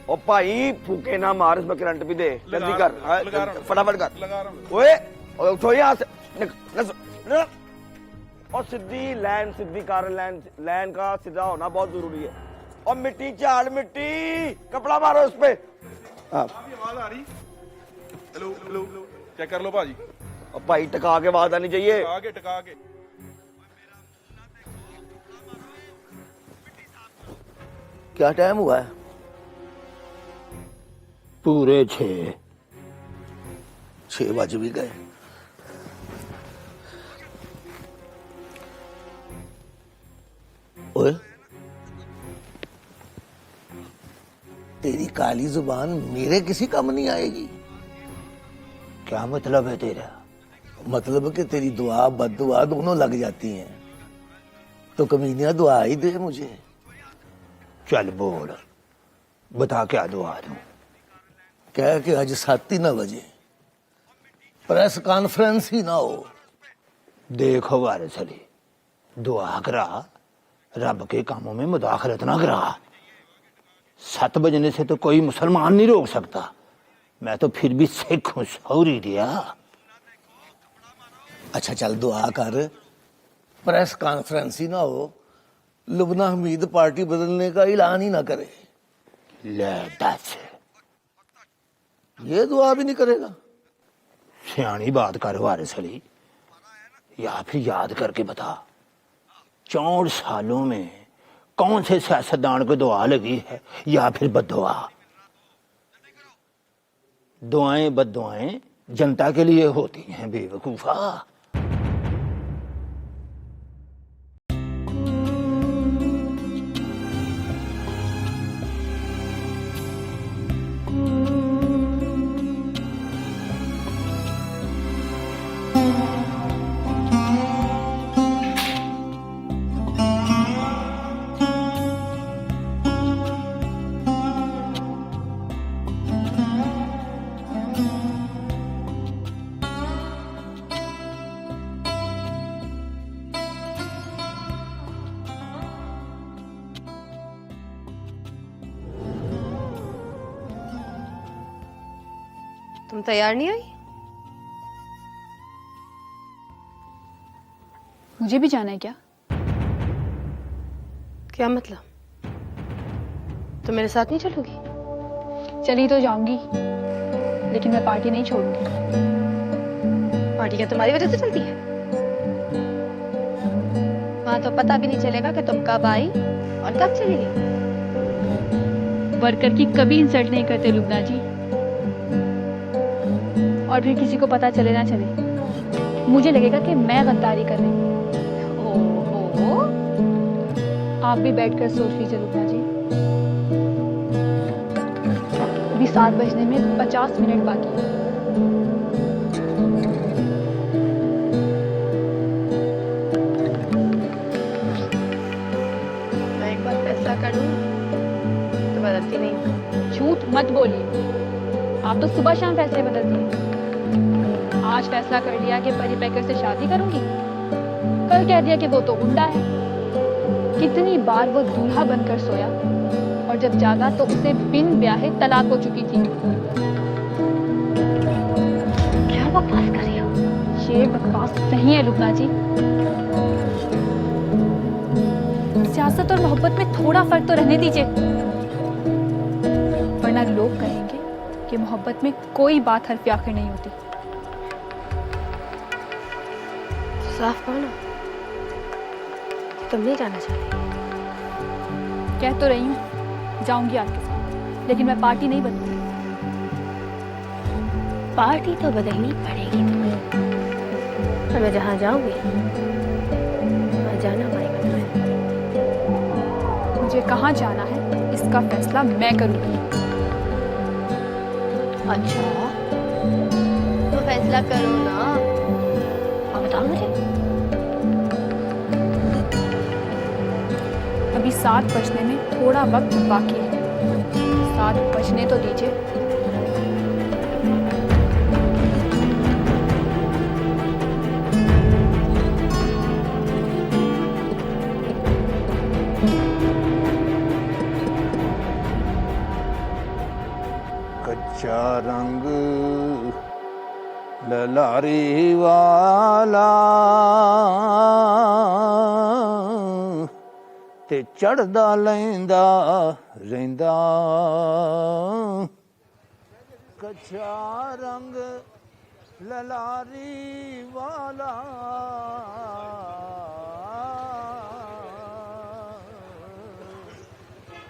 ओ भाई फूके ना मार, इसमें करंट भी दे, जल्दी कर, फटाफट कर। लगा रहा हूं। ओए उठो यहाँ से, और सीधी लाइन, सीधी कार, लाइन का सीधा होना बहुत जरूरी है। और मिट्टी झाड़, मिट्टी कपड़ा मारो उस पे। काफी आवाज आ रही। हेलो हेलो, चेक कर लो भाजी। और भाई टका के आवाज आनी चाहिए। टका के क्या टाइम हुआ है? पूरे 6 बज भी गए। ओए तेरी काली जुबान मेरे किसी काम नहीं आएगी। क्या मतलब है तेरा? मतलब कि तेरी दुआ बद्दुआ दोनों लग जाती हैं, तो कमीनिया दुआ ही दे मुझे। चल बोल, बता क्या दुआ दूं? कह के आज 7:30 बजे प्रेस कॉन्फ्रेंस ही ना हो। देखो वारिस अली, दुआ करा, रब के कामों में मुदाखलत ना करा। 7 बजने से तो कोई मुसलमान नहीं रोक सकता। मैं तो फिर भी सिख हूं, सौरी दिया। अच्छा चल दुआ कर, प्रेस कॉन्फ्रेंस ही ना हो, लुबना हमीद पार्टी बदलने का ऐलान ही ना करे। ले दस, ये दुआ भी नहीं करेगा? सियानी बात कर वारिस अली, या फिर याद करके बता, 64 सालों में कौन से सियासतदान को दुआ लगी है या फिर बद्दुआ? दुआएं बद्दुआएं जनता के लिए होती हैं बेवकूफा। तुम तैयार नहीं आई? मुझे भी जाना है क्या? क्या मतलब? तुम मेरे साथ नहीं चलोगी? चली तो जाऊंगी, लेकिन मैं पार्टी नहीं छोड़ूंगी। पार्टी क्या तुम्हारी वजह से चलती है? वहां तो पता भी नहीं चलेगा कि तुम कब आई और कब चली गई। वर्कर की कभी इंसल्ट नहीं करते लुबना जी, और फिर किसी को पता चले ना चले, मुझे लगेगा कि मैं गद्दारी कर रही हूँ। ओहो, आप भी बैठकर सोच लीजिए लुबना जी। अभी 7 बजने में 50 मिनट बाकी है। मैं एक बार फैसला करूं तो बदलती नहीं। झूठ मत बोलिए, आप तो सुबह शाम फैसले बदलती हैं। आज फैसला कर लिया कि परी पैकर से शादी करूंगी, कल कह दिया कि वो तो गुंडा है। कितनी बार वो दूल्हा बनकर सोया, और जब जागा तो उसे बिन ब्याहे तलाक हो चुकी थी। क्या बकवास कर रही हो? ये बकवास नहीं है लुबना जी। सियासत और मोहब्बत में थोड़ा फर्क तो रहने दीजिए, वरना लोग कहेंगे कि मोहब्बत में कोई बात हरफ आखिर नहीं होती। साफ कहो ना, तुम नहीं जाना चाहती? कह तो रही हूँ जाऊंगी आपके साथ, लेकिन मैं पार्टी नहीं बदलूंगी। पार्टी तो बदलनी पड़ेगी तुम्हें। और मैं जहाँ जाऊंगी वहाँ जाना पड़ेगा तुम्हें। मुझे कहाँ जाना है इसका फैसला मैं करूंगी। अच्छा तो फैसला करो ना, और बताओ मुझे। अभी 7 बजने में थोड़ा वक्त बाकी है, 7 बजने तो दीजिए। रंग ललारी वाला ते चढ़दा लैंदा रहिंदा कच्छा रंग ललारी वाला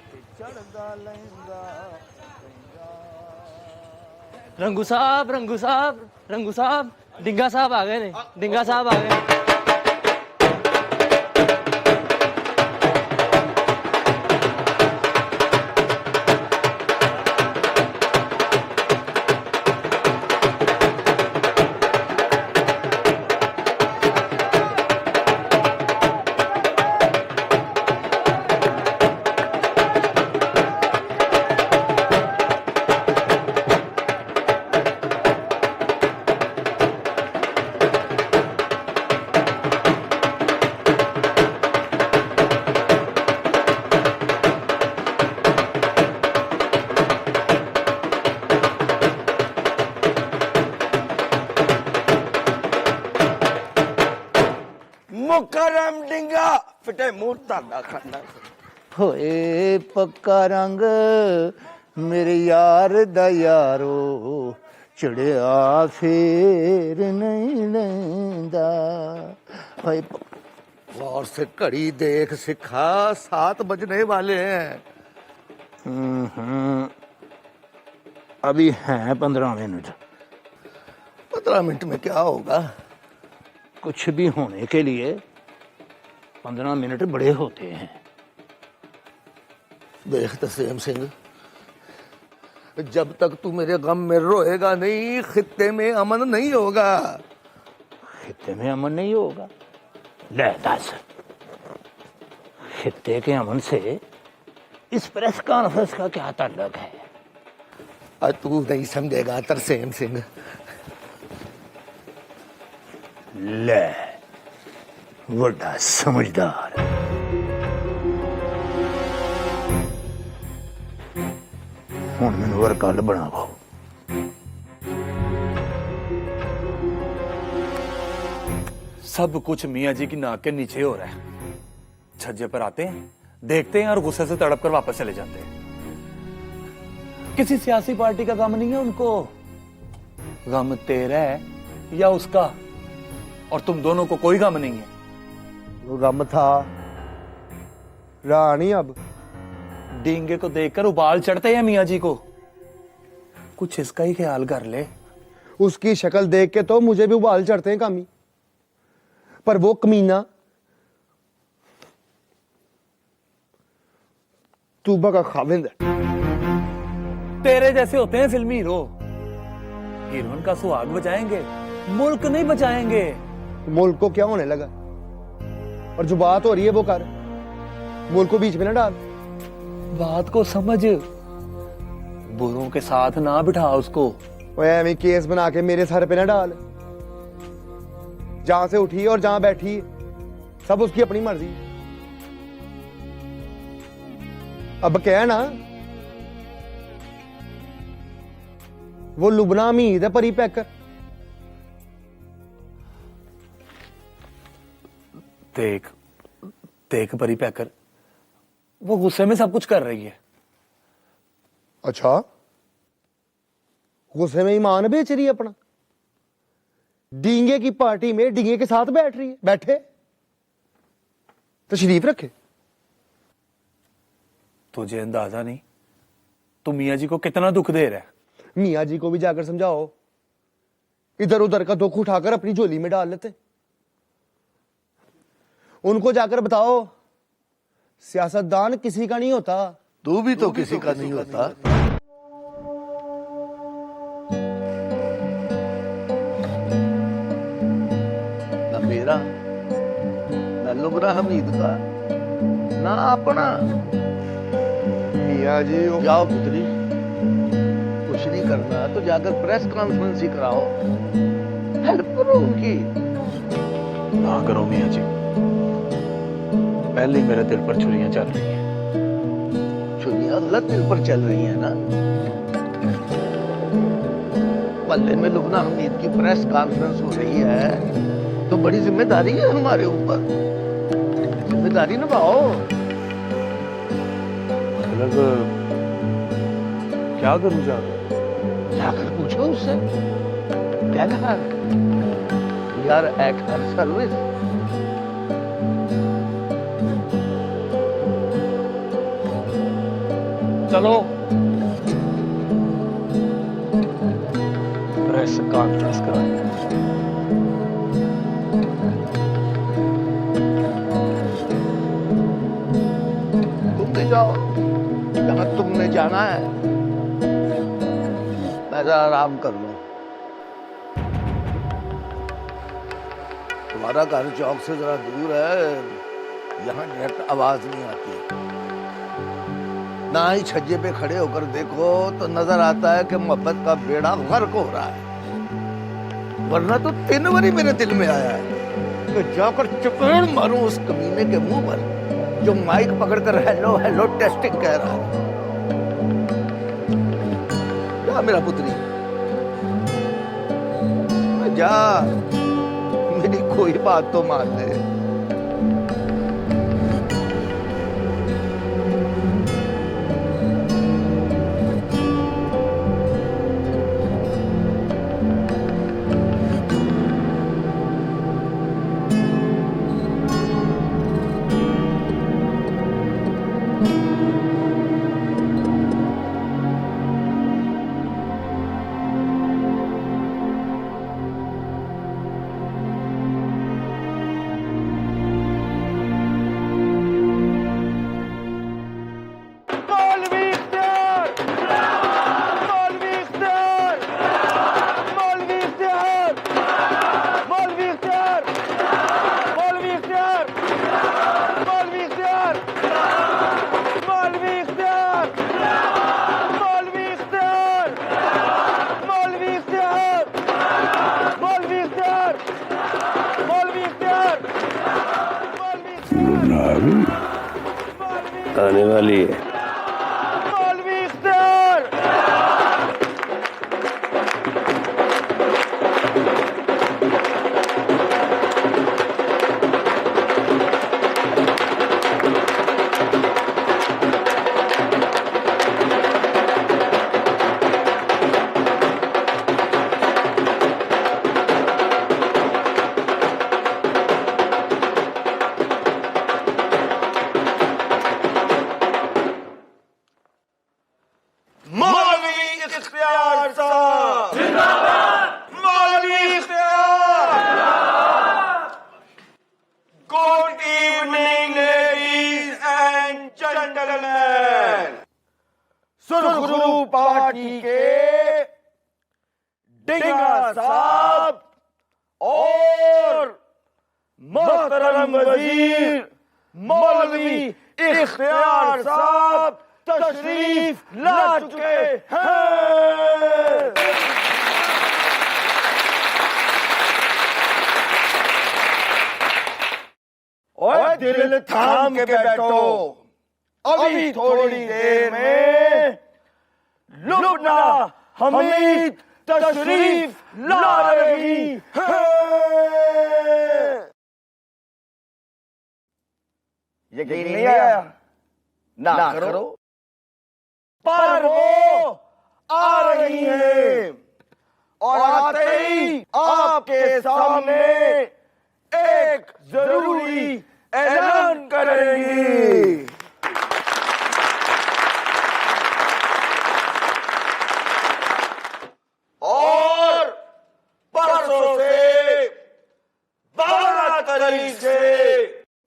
ते चढ़दा लैंदा रंगू साहब डिंगा साहब आ गए ने डिंगा साहब आ गए ने। मुकरम डिंगा फिटे मूर्ता दा खाना होए पक्का रंग मेरे यार दा यारो चढ़िया फेर नहीं लेंदा होए और से घड़ी देख सिखा 7 बजने वाले हैं। अभी हैं 15 मिनट। 15 मिनट में क्या होगा? कुछ भी होने के लिए 15 मिनट बड़े होते हैं। देख तरसेम सिंह, जब तक तू मेरे गम में रोएगा नहीं खित्ते में अमन नहीं होगा। खित्ते में अमन नहीं होगा? ले दस, खित्ते के अमन से इस प्रेस कॉन्फ्रेंस का क्या ताल्लुक है? तू नहीं समझेगा तरसेम सिंह। ले वड्डा समझदार। हुण मैनूं और गल बनावो। सब कुछ मियाँ जी की नाक के नीचे हो रहा है। छज्जे पर आते हैं, देखते हैं और गुस्से से तड़प कर वापस चले जाते हैं। किसी सियासी पार्टी का गम नहीं है उनको। गम तेरा है या उसका, और तुम दोनों को कोई गम नहीं है। वो गम था, रहा नहीं अब। डींगे को देखकर उबाल चढ़ते हैं मियाँ जी को। कुछ इसका ही ख्याल कर ले। उसकी शक्ल देख के तो मुझे भी उबाल चढ़ते हैं कामी, पर वो कमीना तूबा का खाविंद है। तेरे जैसे होते हैं फिल्मी हीरो। हीरोइन का सुहाग बचाएंगे, मुल्क नहीं बचाएंगे। मुल्क को क्या होने लगा? और जो बात हो रही है वो कर, मुल्क को बीच में ना डाल। बात को समझ, बुरों के साथ ना बिठा उसको। ऐਵੇਂ केस बना के मेरे सर पे ना डाल। जहां से उठी और जहां बैठी सब उसकी अपनी मर्जी। अब क्या ना, वो लुबना हमीद है परी पैकर। देख देख परी पैकर, वो गुस्से में सब कुछ कर रही है। अच्छा, गुस्से में ईमान बेच रही है अपना। डींगे की पार्टी में डींगे के साथ बैठ रही है। बैठे तशरीफ रखे। तुझे अंदाजा नहीं तू मियाँ जी को कितना दुख दे रहा है। मियाँ जी को भी जाकर समझाओ, इधर उधर का दुख उठाकर अपनी झोली में डाल लेते। उनको जाकर बताओ सियासतदान किसी का नहीं होता। तू भी तो किसी का नहीं होता। ना मेरा, ना लुबना हमीद का, ना अपना। मियाँ जी जाओ पुत्री, कुछ नहीं करना तो जाकर प्रेस कॉन्फ्रेंस ही कराओ। हेल्प करो उनकी। ना करो मियाँ जी, पहले ही मेरे दिल पर छुरियां चल रही हैं। छुरियां गलत दिल पर चल रही हैं ना। मोहल्ले में लुबना हमीद की प्रेस कॉन्फ्रेंस हो रही है तो बड़ी जिम्मेदारी है हमारे ऊपर, जिम्मेदारी निभाओ। मतलब क्या करूं जाकर? जाकर पूछो उससे, टेल हर यार एट हर सर्विस। चलो प्रेस कॉन्फ्रेंस कराएंगे। तुम भी जाओ जहां तुमने जाना है, मैं जरा आराम कर लूं। तुम्हारा घर चौक से जरा दूर है, यहाँ डायरेक्ट आवाज नहीं आती। ना ही छज्जे पे खड़े होकर देखो तो नजर आता है कि मोहब्बत का बेड़ा गर्क हो रहा है। वरना तो 3 बारी मेरे दिल में आया है कि जाकर चपेड़ मारूं उस कमीने के मुंह पर जो माइक पकड़कर हेलो हेलो टेस्टिंग कह रहा है। जा मेरा पुत्री, जा, मेरी कोई बात तो मान ले। आने वाली है। Good evening, ladies and gentlemen. सुरखरू पार्टी के डिंगा साहब और मोहतरम वजीर मौलवी इख्तियार साहब तशरीफ ला चुके हैं। और दिल थाम के बैठो, अभी थोड़ी देर में लुबना हमीद तशरीफ ला रही है। यकीन नहीं आया? ना करो, पर वो आ रही है और आते ही आपके सामने एक जरूरी ऐलान करेंगी। और परसों से 12 तारीख से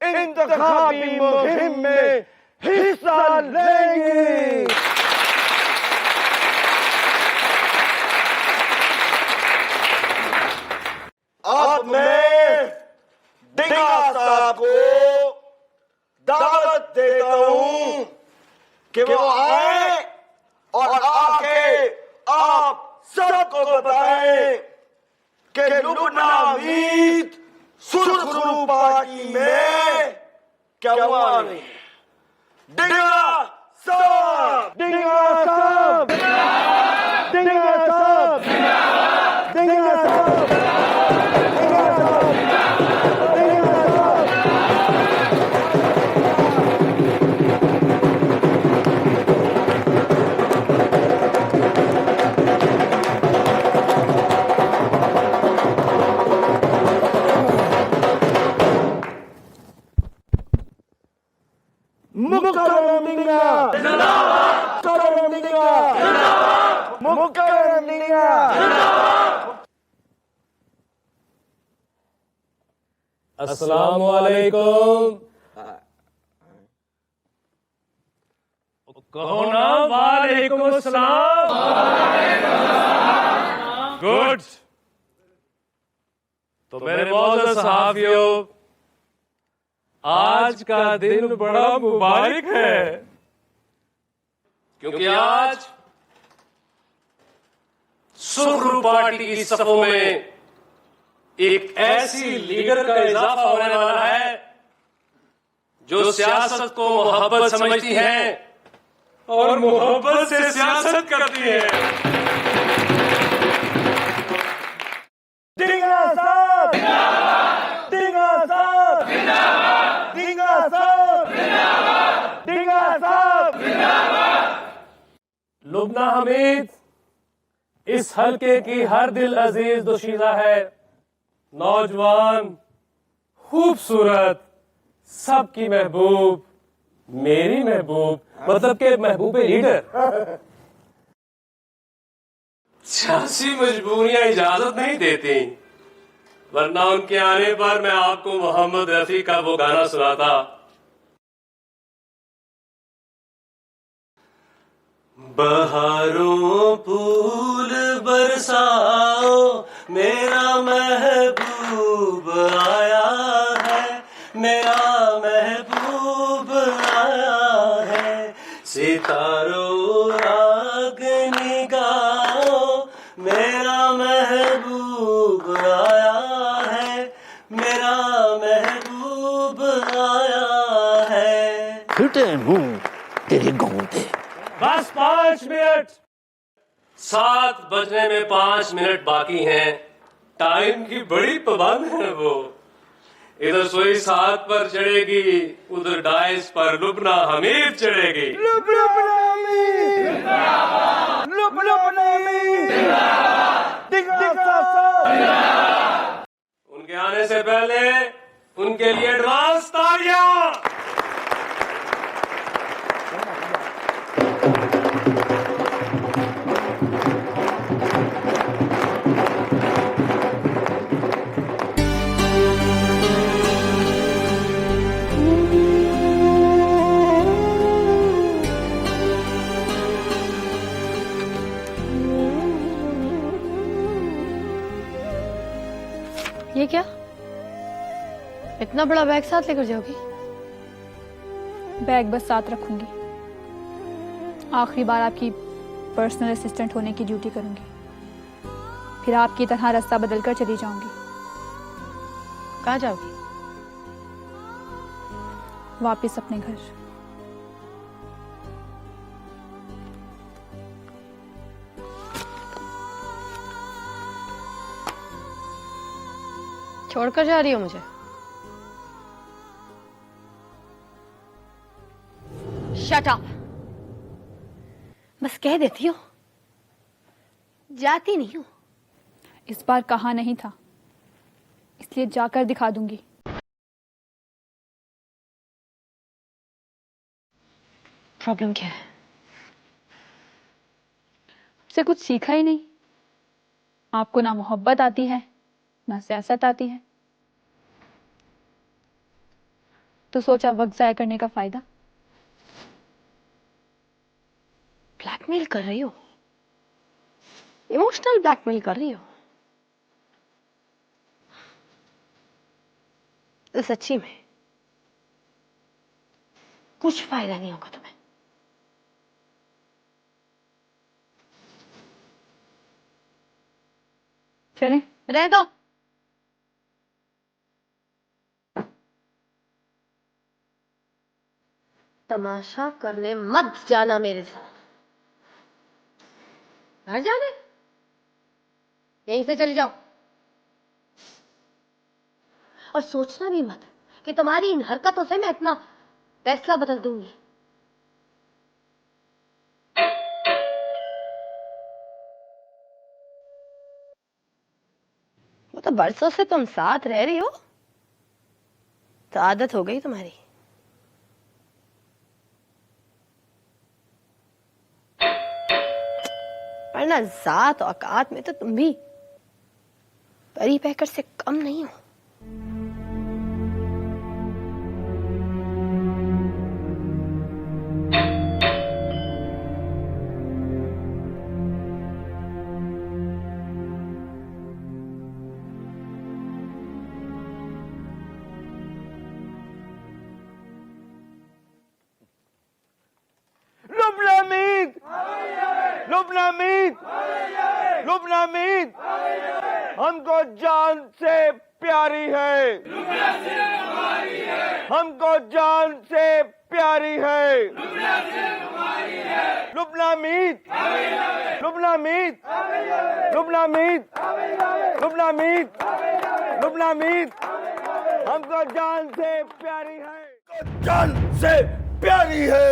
इंतखाबी मुहिम में हिस्सा लेंगे। अब मैं डिंगा साहब को दावत देता हूं कि वो आए और आके आप सबको बताएं कि लुबना हमीद सुरखरू पार्टी में क्या हुआ नहीं। डिंगा साहब, डिंगा साहब, डिंगा साहब। मुकर्रम डिंगा जिंदाबाद, मुकर्रम डिंगा जिंदाबाद, मुकर्रम डिंगा। अस्सलामु अलैकुम। कहो ना वालेकुम अस्सलाम। गुड। तो मेरे मौजूद सहाफियों, आज का दिन बड़ा मुबारक है, क्योंकि आज सुर्र पार्टी की सफों में एक ऐसी लीडर का इजाफा होने वाला है जो सियासत को मोहब्बत समझती है और मोहब्बत से सियासत करती है। डिंगा साहब जिंदाबाद, डिंगा साहब जिंदाबाद, डिंगा साहब जिंदाबाद, डिंगा साहब जिंदाबाद। लुबना हमीद इस हल्के की हर दिल अजीज दोशीज़ा है, नौजवान, खूबसूरत, सबकी महबूब, मेरी महबूब, मतलब के महबूब लीडर। सियासी मजबूरियां इजाजत नहीं देती, वरना उनके आने पर मैं आपको मोहम्मद रफी का वो गाना सुनाता। बहारों फूल बरसाओ, मेरा महबूब आया है, मेरा महबूब आया है। सितारों आग निगाओ, मेरा महबूब आया है, मेरा महबूब आया है। फिटे मुंह तेरे गौंते। बस 5 मिनट। 7 बजने में 5 मिनट बाकी हैं। टाइम की बड़ी पाबंद है वो। इधर सुई 7 पर चढ़ेगी, उधर डाइस पर लुबना हमीद चढ़ेगी। लुबना हमीद जिंदाबाद, लुबना हमीद जिंदाबाद, डिंगा साहब जिंदाबाद। उनके आने से पहले उनके लिए एडवांस तालियां। ये क्या? इतना बड़ा बैग साथ लेकर जाओगी? बैग बस साथ रखूंगी। आखिरी बार आपकी पर्सनल असिस्टेंट होने की ड्यूटी करूंगी, फिर आपकी तरह रास्ता बदलकर चली जाऊंगी। कहाँ जाओगी? वापस अपने घर। छोड़कर जा रही हो मुझे? Shut up. बस कह देती हो, जाती नहीं हूं। इस बार कहा नहीं था, इसलिए जाकर दिखा दूंगी। प्रॉब्लम क्या है? आपसे कुछ सीखा ही नहीं। आपको ना मोहब्बत आती है, ना सियासत आती है, तो सोचा वक्त जाया करने का फायदा। ब्लैकमेल कर रही हो? इमोशनल ब्लैकमेल कर रही हो? तो सच्ची में कुछ फायदा नहीं होगा तुम्हें। चलें? रह दो। तमाशा करने मत जाना मेरे साथ। घर जाने? यहीं से चली जाओ। और सोचना भी मत कि तुम्हारी इन हरकतों से मैं इतना फैसला बदल दूंगी। वो तो बरसों से तुम साथ रह रही हो, तो आदत हो गई तुम्हारी। वरना जात औकात में तो तुम भी परी पैकर से कम नहीं हो। लुबना मीत, लुबना मीत, लुबना मीत हमको जान से प्यारी है, हमको जान से प्यारी है। लुबना मीत, लुबना मीत, लुबना मीत, लुबना मीत, लुबना मीत हमको जान से प्यारी है, जान से प्यारी है।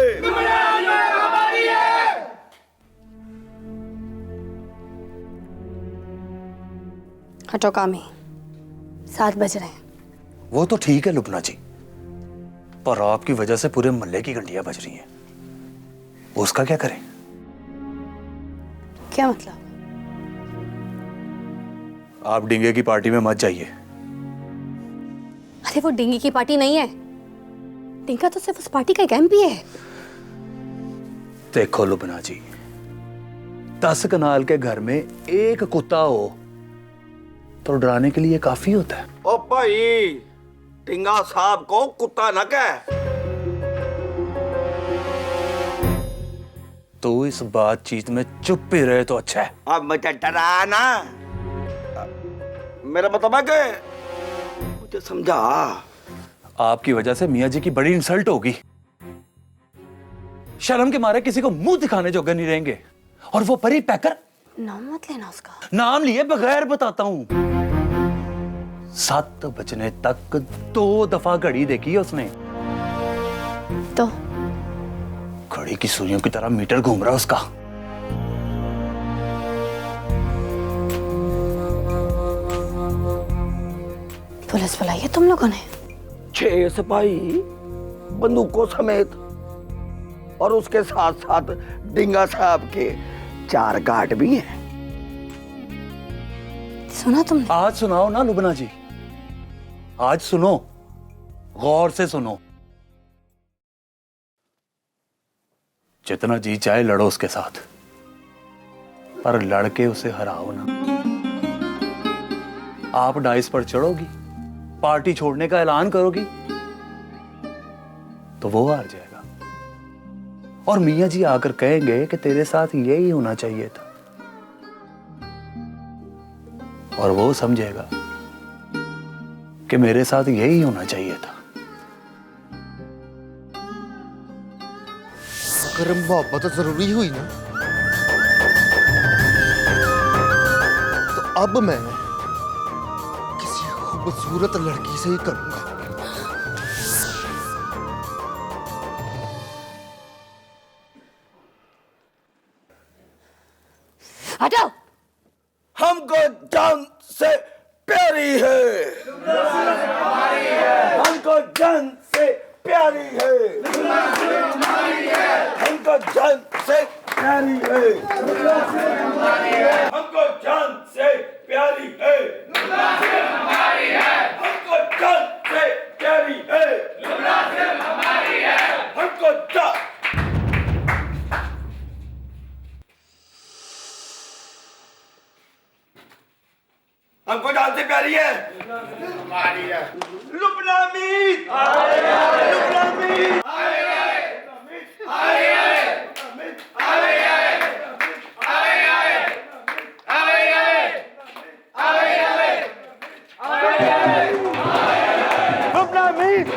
हटो कामी, 7 बज रहे हैं। वो तो ठीक है लुबना जी, पर आपकी वजह से पूरे मोहल्ले की घंटियां बज रही हैं। उसका क्या करें? क्या मतलब? आप डिंगे की पार्टी में मत जाइए। अरे वो डिंगी की पार्टी नहीं है, डिंगा तो सिर्फ उस पार्टी का एक एमपी है। देखो लुबना जी, 10 कनाल के घर में एक कुत्ता हो तो डराने के लिए काफी होता है। ओ भाई, टिंगा साहब को कुत्ता न कह। तो इस बातचीत में चुप ही रहे तो अच्छा है। अब मुझे डरा ना, मेरा मतलब है कि मुझे समझा। आपकी वजह से मियाँ जी की बड़ी इंसल्ट होगी। शर्म के मारे किसी को मुंह दिखाने जोगे नहीं रहेंगे। और वो परी पैकर, नाम मत लेना उसका। नाम लिए बगैर बताता हूं। 7 बजने तक 2 दफा घड़ी देखी है उसने। तो घड़ी की सुइयों की तरह मीटर घूम रहा है उसका। पुलिस बुलाई है तुम लोगों ने? 6 सिपाही बंदूकों समेत और उसके साथ साथ डिंगा साहब के 4 गार्ड भी हैं। सुना तुमने? आज सुनाओ ना लुबना जी, आज सुनो, गौर से सुनो। जितना जी चाहे लड़ो उसके साथ, पर लड़के उसे हराओ ना। आप डाइस पर चढ़ोगी, पार्टी छोड़ने का ऐलान करोगी तो वो हार जाएगा, और मियाँ जी आकर कहेंगे कि तेरे साथ यही होना चाहिए था, और वो समझेगा कि मेरे साथ यही होना चाहिए था। अगर मोहब्बत जरूरी हुई ना, तो अब मैं किसी खूबसूरत लड़की से ही करूंगा। हटो। हमको जान से प्यारी है, हमको जान से प्यारी है, हमको जान से प्यारी है, हमको जान से प्यारी है, हमको जान से प्यारी है, हमको जान। हमको जान से प्यारी है, हमारी है। लुबना मीत, लुबना मीत, लुबना मीत,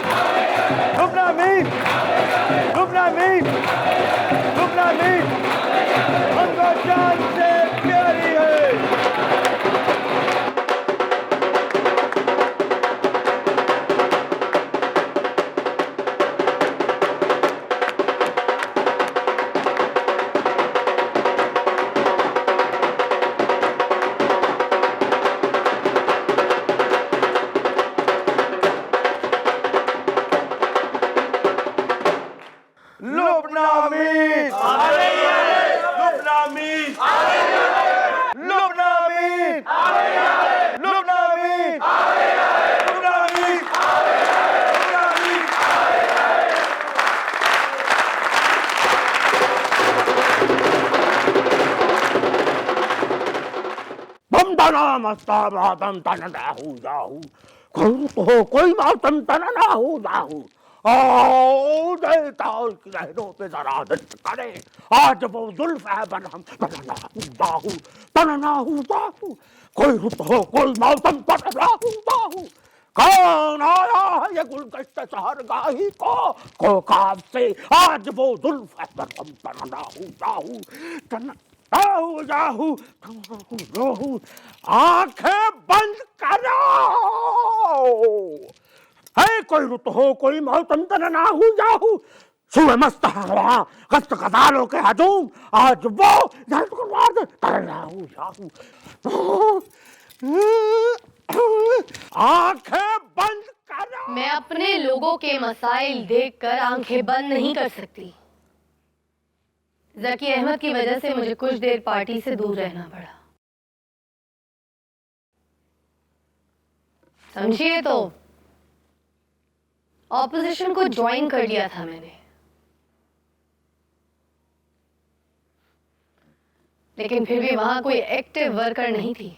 लुबना मीत, लुबना मीत, लुबना मीत हमको जान से प्यारी है। लुबना मीत, लुबना मीत। तना मस्ता मातम तना ना हो जाहू तो कोई मातम तना ना हो जाहू आओ देवताओं की लहरों पे जरा नृत्य करे आज वो जुल्फ है बरहम तना ना हो जाहू तना ना हो जाहू कोई रुत हो कोई मातम तना ना हो जाहू कौन आया है ये गुलगश्त शहरगाही को काब से आज वो जुल्फ है बरहम तना ना हो जाहू तना जाहू जाहू जाहू आंखें बंद करो है कोई रुत हो कोई मौतम तना ना हो जाहू सुबह मस्त हवा गस्त कतारों के हजूम आज वो तना हो जाहू आंखें बंद करो। मैं अपने लोगों के मसाइल देखकर आंखें बंद नहीं कर सकती। जकी अहमद की वजह से मुझे कुछ देर पार्टी से दूर रहना पड़ा, समझिए तो ऑपोजिशन को ज्वाइन कर लिया था मैंने, लेकिन फिर भी वहां कोई एक्टिव वर्कर नहीं थी,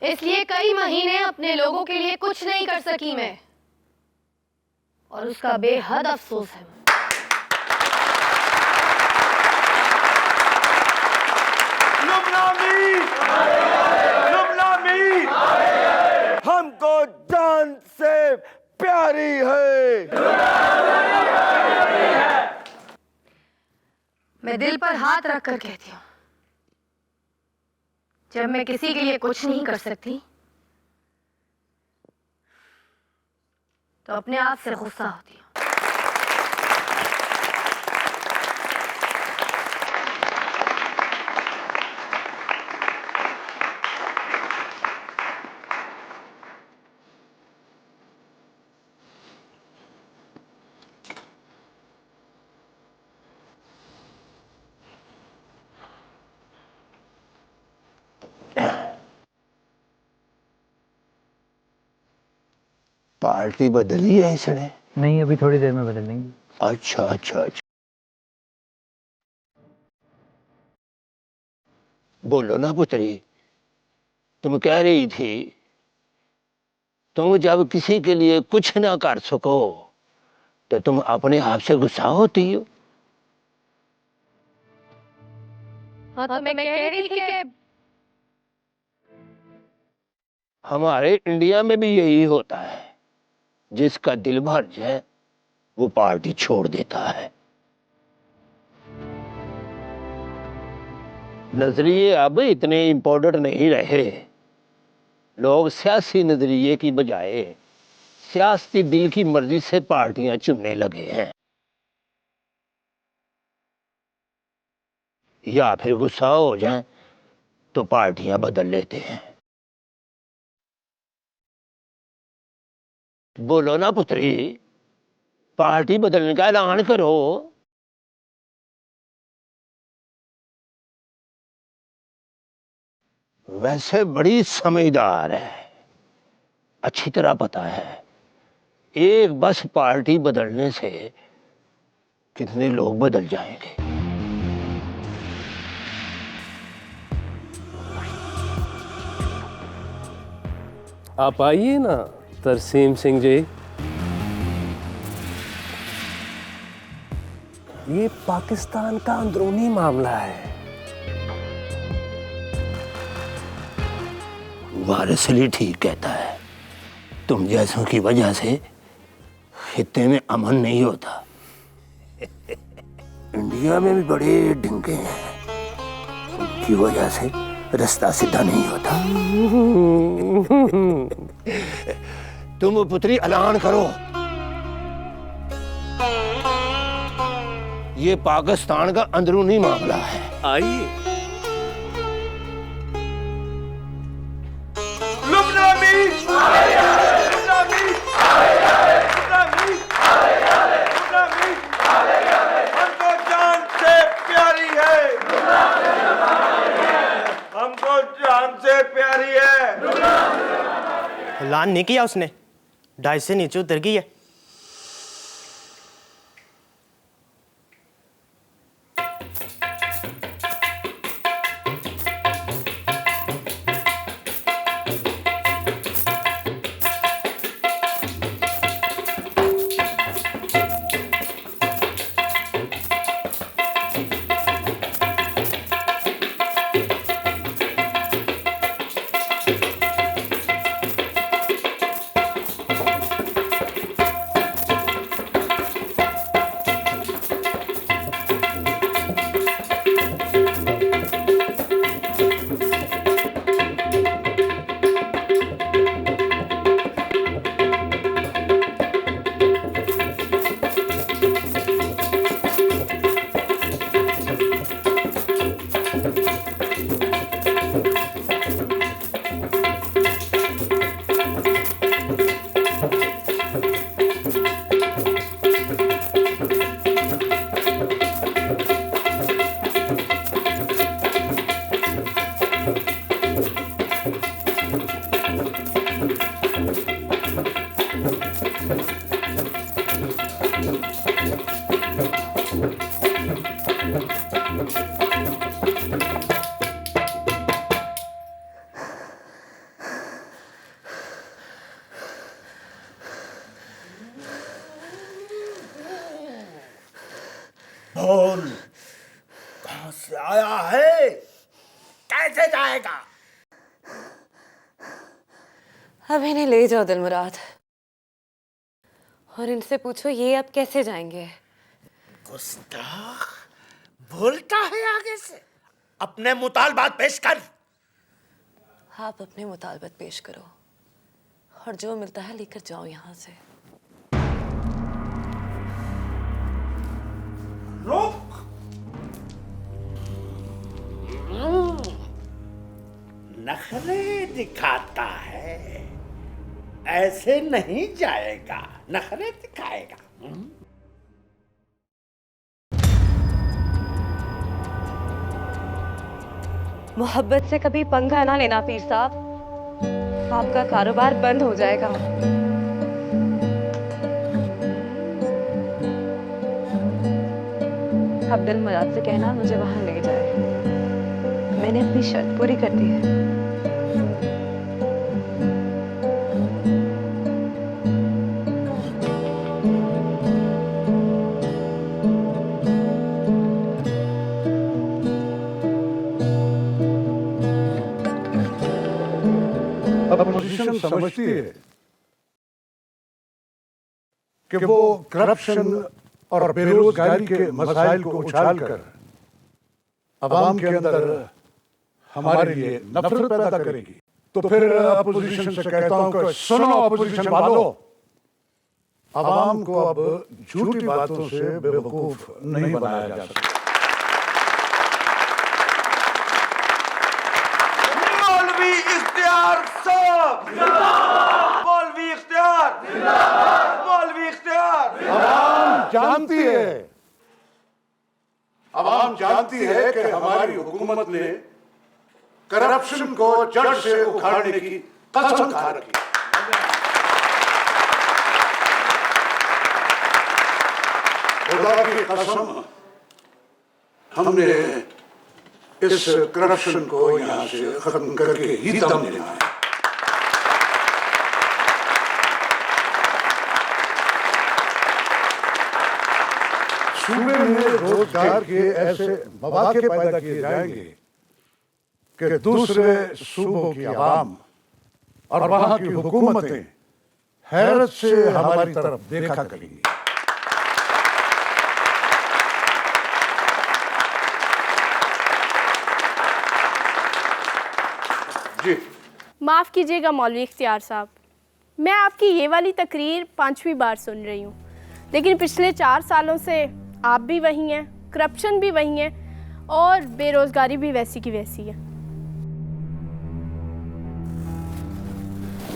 इसलिए कई महीने अपने लोगों के लिए कुछ नहीं कर सकी मैं, और उसका बेहद अफसोस है। हमको जान से प्यारी है। मैं दिल पर हाथ रखकर कहती हूँ, जब मैं किसी के लिए कुछ नहीं कर सकती तो अपने आप से गुस्सा होती हूँ। पार्टी बदली है इसने? नहीं, अभी थोड़ी देर में बदल देंगे। अच्छा अच्छा अच्छा, बोलो ना पुत्री, तुम कह रही थी तुम जब किसी के लिए कुछ ना कर सको तो तुम अपने आप से गुस्सा होती हो। हाँ, तो मैं कह रही थी कि हमारे इंडिया में भी यही होता है, जिसका दिल भर जाए वो पार्टी छोड़ देता है। नजरिए अब इतने इम्पोर्टेंट नहीं रहे, लोग सियासी नजरिए की बजाय सियासी दिल की मर्जी से पार्टियां चुनने लगे हैं, या फिर गुस्सा हो जाए तो पार्टियां बदल लेते हैं। बोलो ना पुत्री, पार्टी बदलने का ऐलान करो। वैसे बड़ी समझदार है, अच्छी तरह पता है एक बस पार्टी बदलने से कितने लोग बदल जाएंगे। आप आइए ना तरसीम सिंह जी। ये पाकिस्तान का अंदरूनी मामला है। वारिस अली ठीक कहता है, तुम जैसों की वजह से खित्ते में अमन नहीं होता। इंडिया में भी बड़े डिंगे हैं, उनकी वजह से रास्ता सीधा नहीं होता। तुम पुत्री ऐलान करो, ये पाकिस्तान का अंदरूनी मामला है। आइए। हमको जान से प्यारी है, हमको जान से प्यारी है। ऐलान नहीं किया उसने, 2.5 से नीचे उतर गई है। बोल, कहां से आया है, कैसे जाएगा? अब इन्हें ले जाओ दिलमुराद, और इनसे पूछो ये अब कैसे जाएंगे। गुस्ताख, बोलता है आगे से। अपने मुतालबात पेश कर। आप अपने मुतालबत पेश करो और जो मिलता है लेकर जाओ यहाँ से। रुक। नखरे दिखाता है, ऐसे नहीं जाएगा, नखरे दिखाएगा। मोहब्बत से कभी पंगा ना लेना पीर साहब, आपका कारोबार बंद हो जाएगा। अब दिलमुराद से कहना मुझे वहां ले जाए, मैंने अपनी शर्त पूरी कर दी है। अपोजिशन समझती है कि वो करप्शन और बेरोजगारी के मसाइल को उछालकर अवाम के अंदर हमारे लिए नफरत पैदा करेगी। तो फिर अपोजिशन से कहता हूं कि सुनो अपोजिशन वालों, अवाम को अब झूठी बातों से बेवकूफ नहीं बनाया जा सकता। मौलवी इख्तियार साहब, मौलवी इख्तियार, मौलवी इख्तियार। अवाम जानती है कि हमारी हुकूमत ने करप्शन को जड़ से उखाड़ने की कसम खा रखी। खुदा की कसम, हमने इस करप्शन को यहां से खत्म करके ही दम लेना है। सूबे में रोजगार के ऐसे मौके पैदा किए जाएंगे कि दूसरे सूबों की आवाम और वहां की हुकूमतें हैरत से हमारी तरफ देखा करेंगी। जी माफ़ कीजिएगा मौलवी इख्तियार साहब, मैं आपकी ये वाली तकरीर 5वीं बार सुन रही हूँ, लेकिन पिछले 4 सालों से आप भी वही हैं, करप्शन भी वही है और बेरोज़गारी भी वैसी की वैसी है।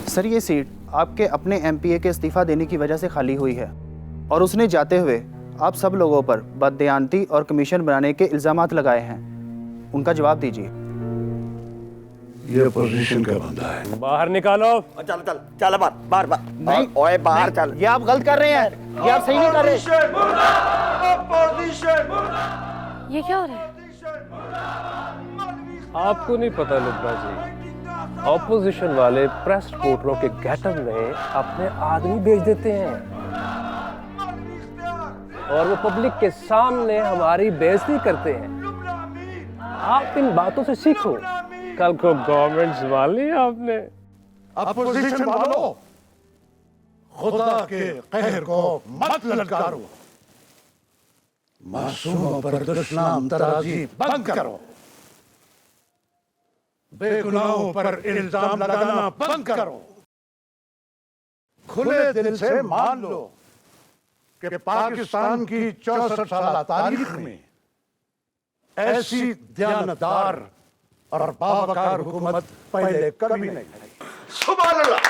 सर ये सीट आपके अपने एमपीए के इस्तीफा देने की वजह से खाली हुई है और उसने जाते हुए आप सब लोगों पर बददियानती और कमीशन बनाने के इल्ज़ामात लगाए हैं, उनका जवाब दीजिए। ये पोजीशन का बंदा है। बाहर निकालो। चल चल चल बाहर बाहर नहीं, ओए बाहर चल। ये आप गलत कर रहे हैं, ये आप सही नहीं कर रहे। ये क्या हो रहा है? आपको नहीं पता लुब्बा जी, ऑपोजिशन वाले प्रेस रिपोर्टरों के गेटअप में अपने आदमी भेज देते हैं और वो पब्लिक के सामने हमारी बेइज्जती करते हैं। आप इन बातों से सीखो, कल को गवर्नमेंट संभालनी है आपने। अपोजिशन वालों, खुदा के कहर को मत ललकारो, मासूमों पर दुश्मन तराजी बंद करो, बेगुनाहों पर इल्जाम लगाना बंद करो। खुले दिल से मान लो कि पाकिस्तान की 64 साल तारीख में ऐसी दयानतदार और बावकार हुकूमत पहले कभी नहीं आई। सुभान अल्लाह।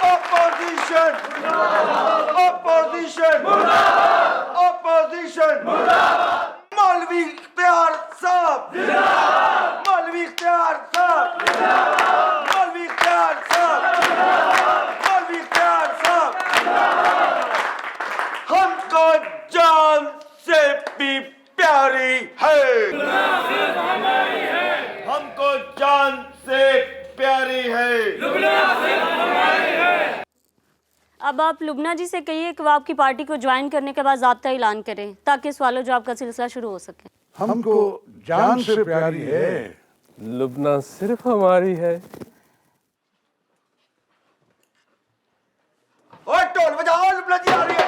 Opposition, opposition, opposition. मौलवी इख्तियार साहब, मौलवी इख्तियार साहब। अब आप लुबना जी से कहिए कि वो आपकी पार्टी को ज्वाइन करने के बाद ज़ाब्ता ऐलान करें ताकि इस वालों जॉब का सिलसिला शुरू हो सके। हमको जान से प्यारी है। लुबना सिर्फ हमारी है। ओए ढोल बजाओ, लुबना जी आ रही है।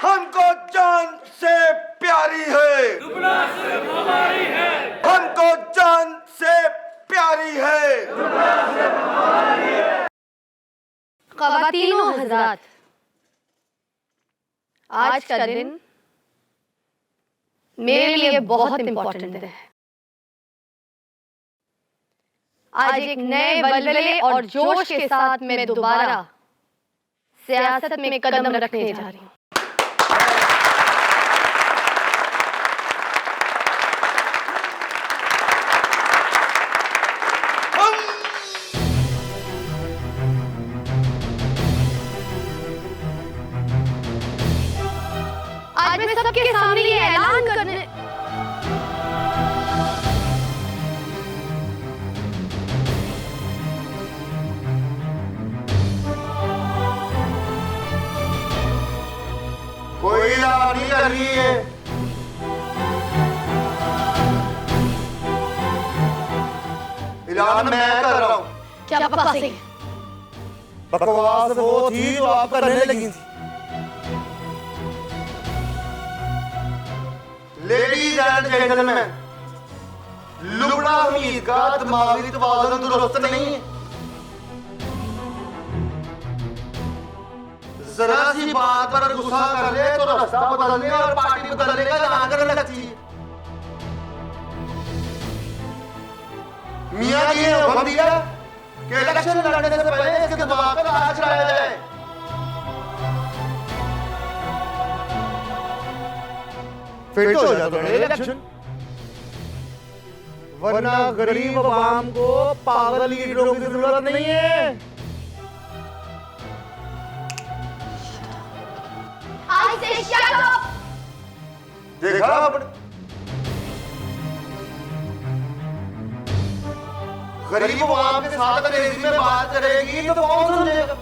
हमको जान से प्यारी है, लुबना सिर्फ हमारी है। हमको जान से प्यारी है, लुबना सिर्फ हमारी है। ख़वातीनो हज़रात, आज का दिन मेरे लिए बहुत इम्पोर्टेंट है। आज एक नए बलबले और जोश के साथ मैं दोबारा सियासत में कदम रखने जा रही हूँ। आज मैं सबके सामने ये ऐलान करने कोई ऐलान नहीं कर रही है। ऐलान मैं कर रहा हूँ। क्या बकवास? बकवास वो थी जो आप करने लगी थी। Ladies and gentleman, Lubna Hamid का दिमागी तवाज़ुन दुरुस्त नहीं है। जरा सी बात पर गुस्सा कर ले तो रास्ता बदलने और पार्टी बदलने का ऐलान करने लगती है। मियां जी ने हुक्म दिया कि इलेक्शन लड़ने से पहले इसके दिमाग का इलाज कराया जाए। फिट हो जाता है इलेक्शन, वरना गरीब आवाम को पागल लीडरों की जरूरत नहीं है। देखा आपने, गरीब आवाम के साथ अंग्रेजी में बात करेगी तो कौन समझेगा।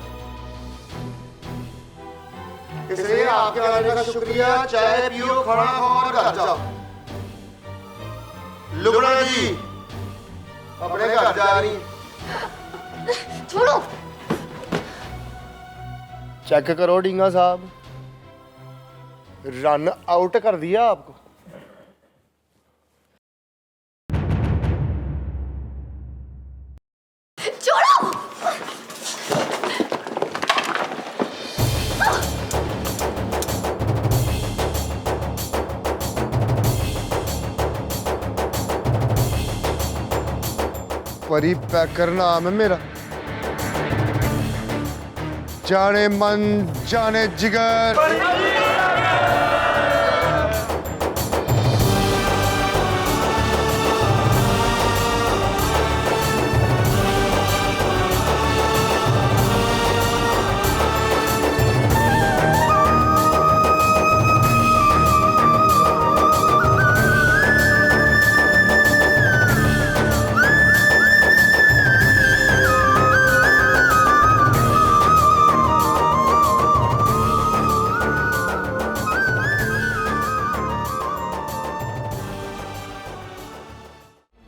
इसलिए आपके आने का शुक्रिया। चाय पियो, खाना खाओ और घर जाओ। लुबना जी अपने घर जा रही। छोड़ो। चेक करो डींगा साहब, रन आउट कर दिया आपको। छोड़ो। परी पैकर नाम है मेरा। जाने मन जाने जिगर।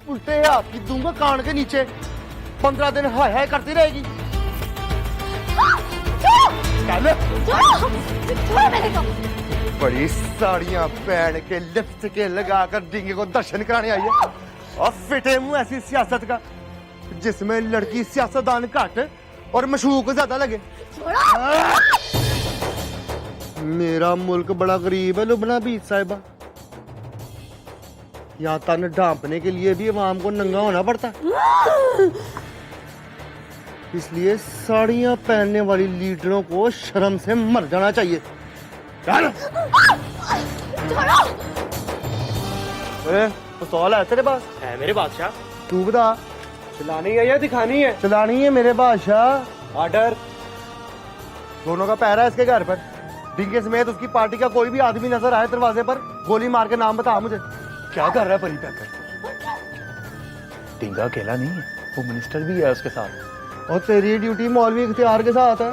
उल्टे हाथ की दूंगा कान के नीचे। 15 दिन हाय हाय करती रहेगी। बड़ी साड़ियां पहन के लिपस्टिक लगाकर डींगे को दर्शन कराने आई है और फिटे मुंह ऐसी सियासत का जिसमें लड़की सियासतदान घट और मशहूक ज्यादा लगे। मेरा मुल्क बड़ा गरीब है लुबना बीत साहिबा। यहाँ तन ढांपने के लिए भी अवाम को नंगा होना पड़ता। इसलिए साड़ियां पहनने वाली लीडरों को शर्म से मर जाना चाहिए। पिस्तौल है तेरे पास? है मेरे बादशाह। तू बता, चलानी है या दिखानी है? चलानी है मेरे बादशाह। ऑर्डर। दोनों का पहरा है इसके घर पर। डिंगे समेत उसकी पार्टी का कोई भी आदमी नजर आए दरवाजे पर, गोली मार के नाम बता मुझे। क्या कर रहा है परी पैकर? टिंगा अकेला नहीं है, वो मिनिस्टर भी है उसके साथ। और तेरी ड्यूटी मौलवी इख्तियार के साथ है।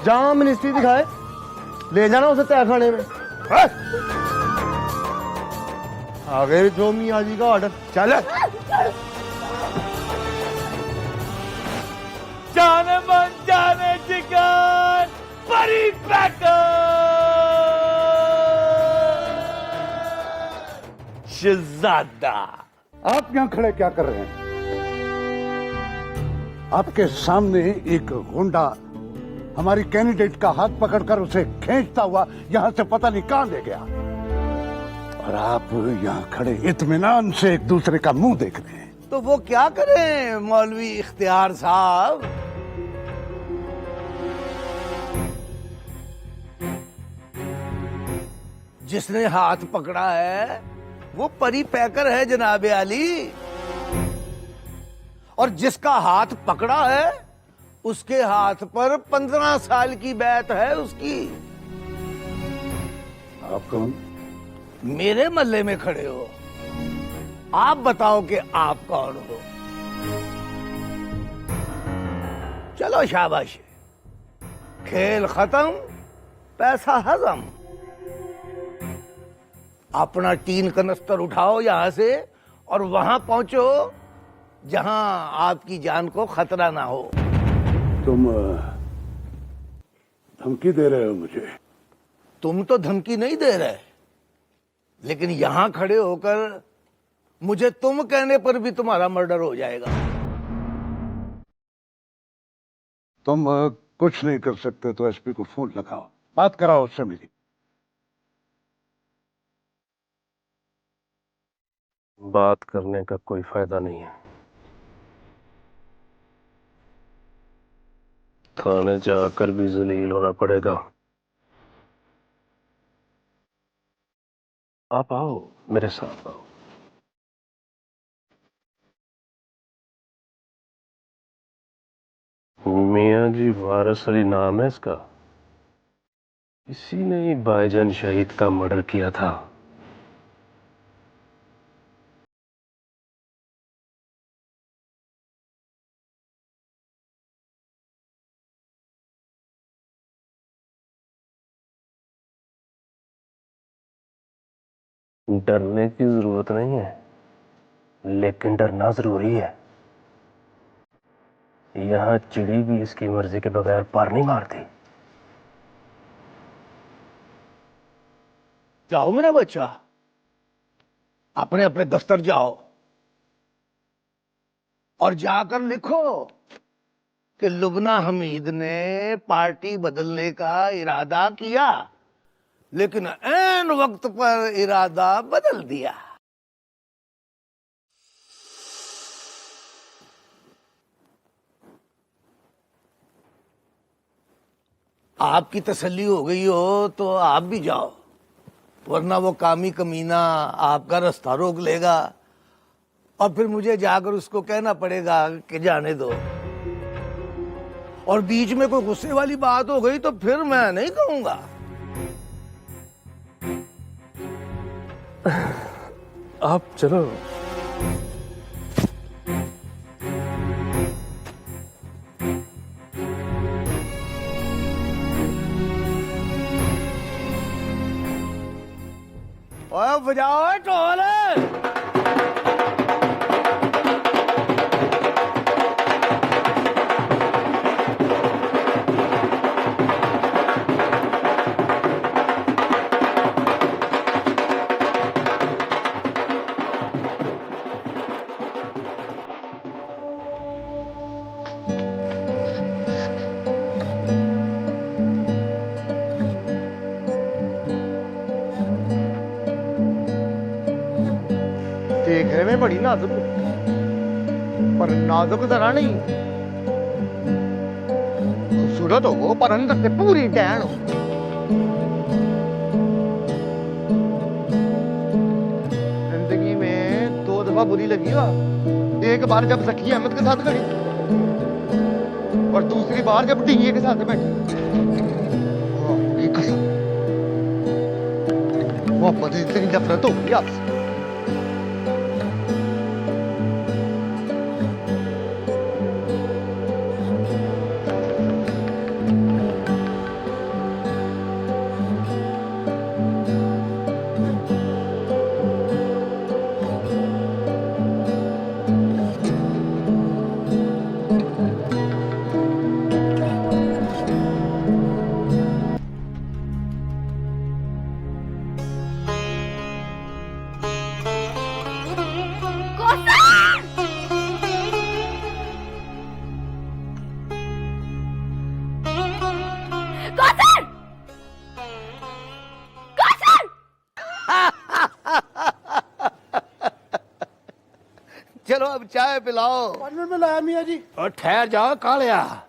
जहां मिनिस्ट्री दिखाए ले जाना उसे तय खाने में। आ गए जो मियाँ जी का ऑर्डर। चल जाने मन जाने चिकन परी पैकर शहजादा। आप यहाँ खड़े क्या कर रहे हैं? आपके सामने एक गुंडा हमारी कैंडिडेट का हाथ पकड़कर उसे खींचता हुआ यहाँ से पता नहीं कहां ले गया, और आप यहाँ खड़े इत्मीनान से एक दूसरे का मुंह देख रहे हैं। तो वो क्या करें मौलवी इख्तियार साहब? जिसने हाथ पकड़ा है वो परी पैकर है जनाबे आली, और जिसका हाथ पकड़ा है उसके हाथ पर 15 साल की बैत है उसकी। आप कौन? मेरे मल्ले में खड़े हो, आप बताओ कि आप कौन हो? चलो शाबाश, खेल खत्म, पैसा हजम। अपना टीन कनस्तर उठाओ यहां से और वहां पहुंचो जहां आपकी जान को खतरा ना हो। तुम धमकी दे रहे हो मुझे? तुम तो धमकी नहीं दे रहे, लेकिन यहां खड़े होकर मुझे तुम कहने पर भी तुम्हारा मर्डर हो जाएगा। तुम कुछ नहीं कर सकते तो एसपी को फोन लगाओ, बात कराओ उससे मेरी। बात करने का कोई फायदा नहीं है। थाने जाकर भी जलील होना पड़ेगा। आप आओ, मेरे साथ आओ। मियाँ जी वारस अली नाम है इसका। इसी ने ही भाईजान शहीद का मर्डर किया था। डरने की जरूरत नहीं है, लेकिन डरना जरूरी है। यहां चिड़ी भी इसकी मर्जी के बगैर पार नहीं मारती। जाओ मेरा बच्चा, अपने अपने दफ्तर जाओ और जाकर लिखो कि लुबना हमीद ने पार्टी बदलने का इरादा किया, लेकिन ऐन वक्त पर इरादा बदल दिया। आपकी तसल्ली हो गई हो तो आप भी जाओ, वरना वो कामी कमीना आपका रास्ता रोक लेगा और फिर मुझे जाकर उसको कहना पड़ेगा कि जाने दो। और बीच में कोई गुस्से वाली बात हो गई तो फिर मैं नहीं कहूंगा। आप चलो। ओए बजाओ ढोल। देखने में बड़ी नाजुक, पर नाजुक जरा नहीं। खूबसूरत हो पर अंदर से पूरी डैन हो। जिंदगी में 2 दफा बुरी लगी हो। एक बार जब जकी अहमद के साथ खड़ी, और दूसरी बार जब डीए के साथ बैठी। मोहब्बत इतनी नफरत हो गई आपसे। चलो अब चाय पिलाओ। 5 मिनट में लाया मियाँ जी। और ठहर जाओ कालिया।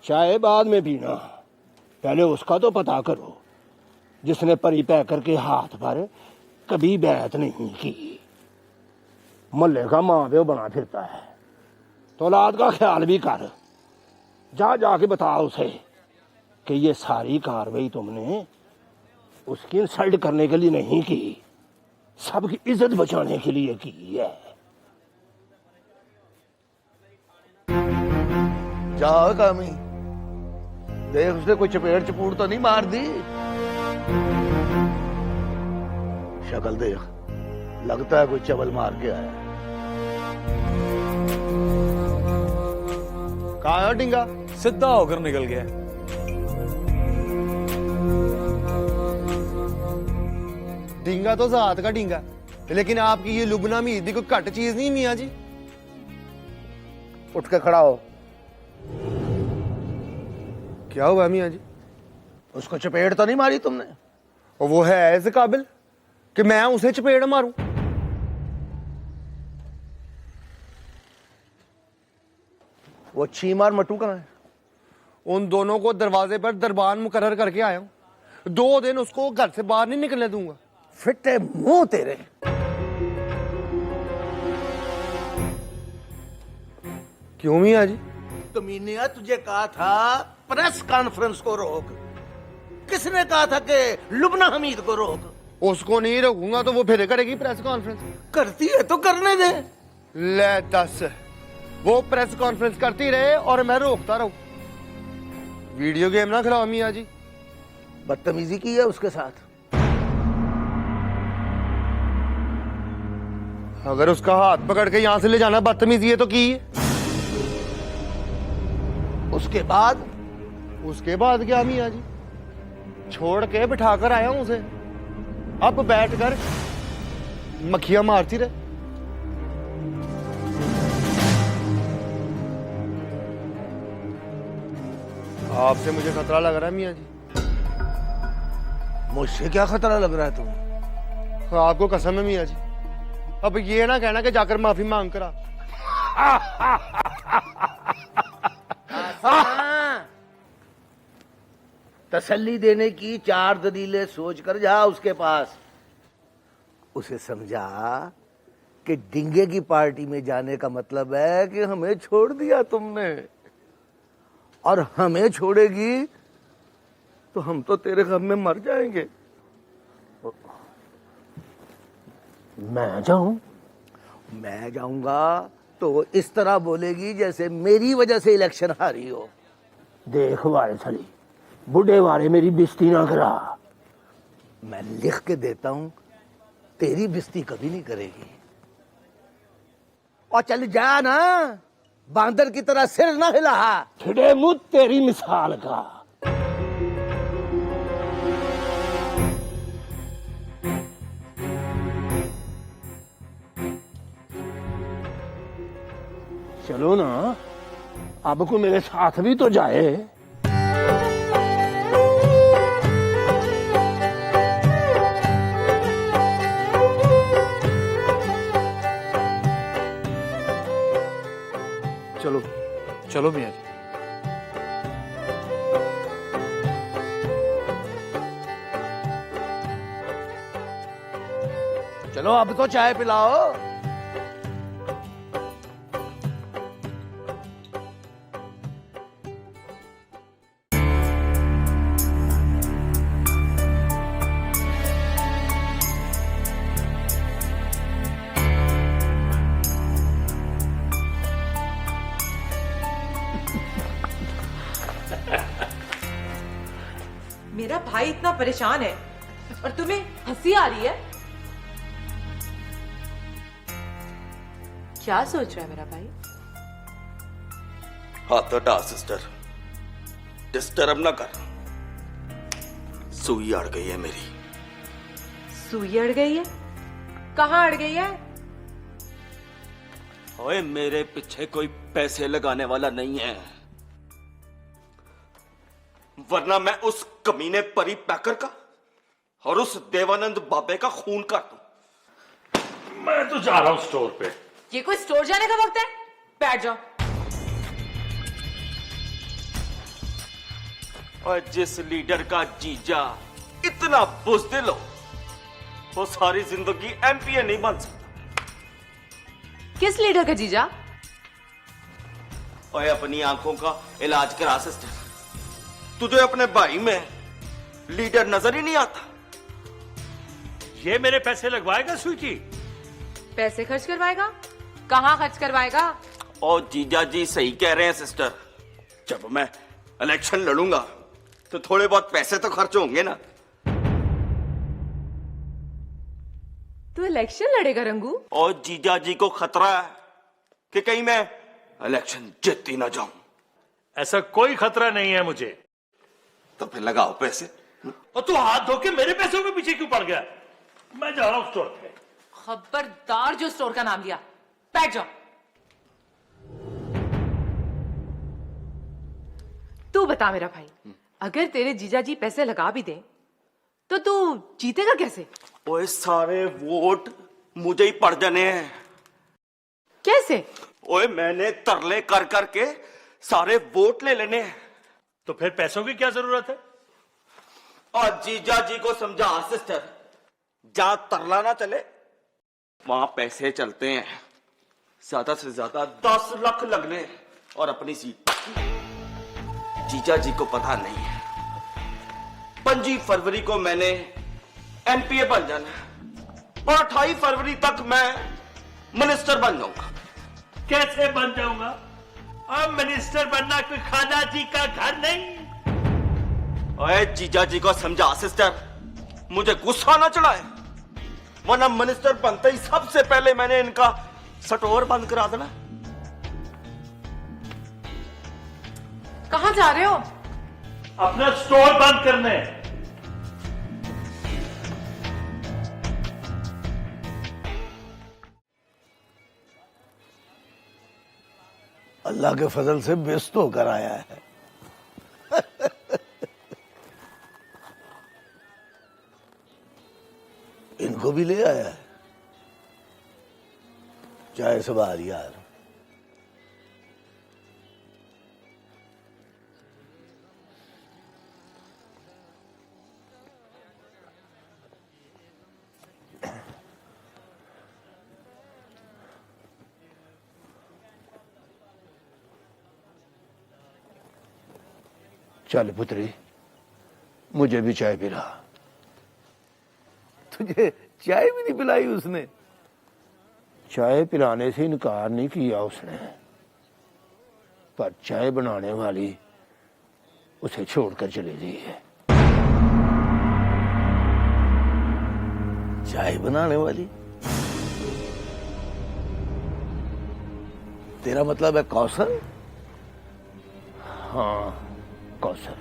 चाय बाद में पीना, पहले उसका तो पता करो जिसने परी पैकर के हाथ पर कभी बैत नहीं की। मोहल्ले का माँ प्यो बना फिरता है, तो औलाद का ख्याल भी कर। जा जाके बता उसे कि ये सारी कार्रवाई तुमने उसकी इंसल्ट करने के लिए नहीं की, सबकी इज्जत बचाने के लिए की है। जाओ कामी, देख उसने कोई चपेट चपूट तो नहीं मार दी। शक्ल देख, लगता है कोई चबल मार के आया। कहाँ है डिंगा? सीधा होकर निकल गया। डिंगा तो जात का डिंगा, लेकिन आपकी ये लुबना मीदी कोई घट चीज नहीं मियाँ जी। उठ के खड़ा हो। क्या हुआ मियाँ जी? उसको चपेट तो नहीं मारी तुमने? और वो है ऐसे काबिल कि मैं उसे चपेट मारूं? वो छीमार मटू कहाँ है? उन दोनों को दरवाजे पर दरबान मुकर्रर करके आया हूं। 2 दिन उसको घर से बाहर नहीं निकलने दूंगा। फिटे मुंह तेरे। क्यों मियाँ जी? कमीनिया, तुझे कहा था प्रेस कॉन्फ्रेंस को रोक। किसने कहा था कि लुबना हमीद को रोक? उसको नहीं रोकूंगा तो वो फिर करेगी प्रेस कॉन्फ्रेंस। करती है तो करने दे। ले दस, वो प्रेस कॉन्फ्रेंस करती रहे और मैं रोकता रहूं। वीडियो गेम ना खिलाओ मियाँ जी। बदतमीजी की है उसके साथ। अगर उसका हाथ पकड़ के यहां से ले जाना बदतमीजी है तो की है। उसके बाद क्या मियाँ जी? छोड़ के बिठा कर आया हूं उसे, अब बैठकर मक्खियां मारती रहे। आपसे मुझे खतरा लग रहा है मियाँ जी। मुझसे क्या खतरा लग रहा है तुम्हें? आपको कसम है मियाँ जी, अब ये ना कहना कि जाकर माफी मांग कर आ। तसल्ली देने की 4 दलीलें सोच कर जा उसके पास। उसे समझा कि डिंगे की पार्टी में जाने का मतलब है कि हमें छोड़ दिया तुमने, और हमें छोड़ेगी तो हम तो तेरे गम में मर जाएंगे। मैं जाऊं? मैं जाऊंगा तो इस तरह बोलेगी जैसे मेरी वजह से इलेक्शन हारी हो। देख वारे सली, बुढ़े वारे मेरी बेइज्जती ना करा। मैं लिख के देता हूं, तेरी बेइज्जती कभी नहीं करेगी। और चल जा ना, बांदर की तरह सिर ना हिला। ठिडे मुझ तेरी मिसाल का। चलो ना, अब को मेरे साथ भी तो जाए। चलो चलो मियाँ जी। चलो अब तो चाय पिलाओ। मेरा भाई इतना परेशान है और तुम्हें हंसी आ रही है? क्या सोच रहा है मेरा भाई? हाथ हटा सिस्टर, डिस्टर्ब ना कर। सुई अड़ गई है मेरी। सुई अड़ गई है? कहाँ अड़ गई है? ओए मेरे पीछे कोई पैसे लगाने वाला नहीं है, वरना मैं उस कमीने परी पैकर का और उस देवानंद बाबे का खून कर दूं। मैं तो जा रहा हूं स्टोर पे। ये कोई स्टोर जाने का वक्त है? बैठ जाओ। और जिस लीडर का जीजा इतना बुज़दिल हो, वो सारी जिंदगी एमपीए नहीं बन सकता। किस लीडर का जीजा? ओए अपनी आंखों का इलाज करा सिस्टर, तुझे अपने भाई में लीडर नजर ही नहीं आता। ये मेरे पैसे लगवाएगा स्वीटी? पैसे खर्च करवाएगा? कहाँ खर्च करवाएगा? और जीजा जी सही कह रहे हैं सिस्टर, जब मैं इलेक्शन लड़ूंगा तो थोड़े बहुत पैसे तो खर्च होंगे ना। तू इलेक्शन लड़ेगा रंगू? और जीजा जी को खतरा है कि कहीं मैं इलेक्शन जीत ही ना जाऊं। ऐसा कोई खतरा नहीं है मुझे। तो फिर लगाओ पैसे। और तू हाथ धो के मेरे पैसों के पीछे क्यों पड़ गया? मैं जा रहा हूं स्टोर पे। खबरदार जो स्टोर का नाम लिया। बैठ जाओ। तू बता मेरा भाई, अगर तेरे जीजा जी पैसे लगा भी दे तो तू जीतेगा कैसे? ओए सारे वोट मुझे ही पड़ जाने हैं। कैसे? ओए मैंने तरले कर करके सारे वोट ले लेने हैं। तो फिर पैसों की क्या जरूरत है? और जीजा जी को समझा सिस्टर, जहां तरला ना चले वहां पैसे चलते हैं। ज्यादा से ज्यादा 10 लाख लगने हैं और अपनी सीट। जीजा जी को पता नहीं है 25 फरवरी को मैंने एमपीए बन जाना है और 28 फरवरी तक मैं मिनिस्टर बन जाऊंगा। कैसे बन जाऊंगा? अब मिनिस्टर बनना कोई खाजा जी का घर नहीं। ओए जीजा जी को समझा सिस्टर, मुझे गुस्सा ना चढ़ाए, वरना मिनिस्टर बनते ही सबसे पहले मैंने इनका स्टोर बंद करा देना। कहां जा रहे हो? अपना स्टोर बंद करने। अल्लाह के फजल से व्यस्त होकर आया है। इनको भी ले आया है। चाय से बाहर यार। चल पुत्री, मुझे भी चाय पिला। तुझे चाय भी नहीं पिलाई उसने? चाय पिलाने से इनकार नहीं किया उसने, पर चाय बनाने वाली उसे छोड़कर चली गई है। चाय बनाने वाली? तेरा मतलब है कौशल? हाँ कौशल।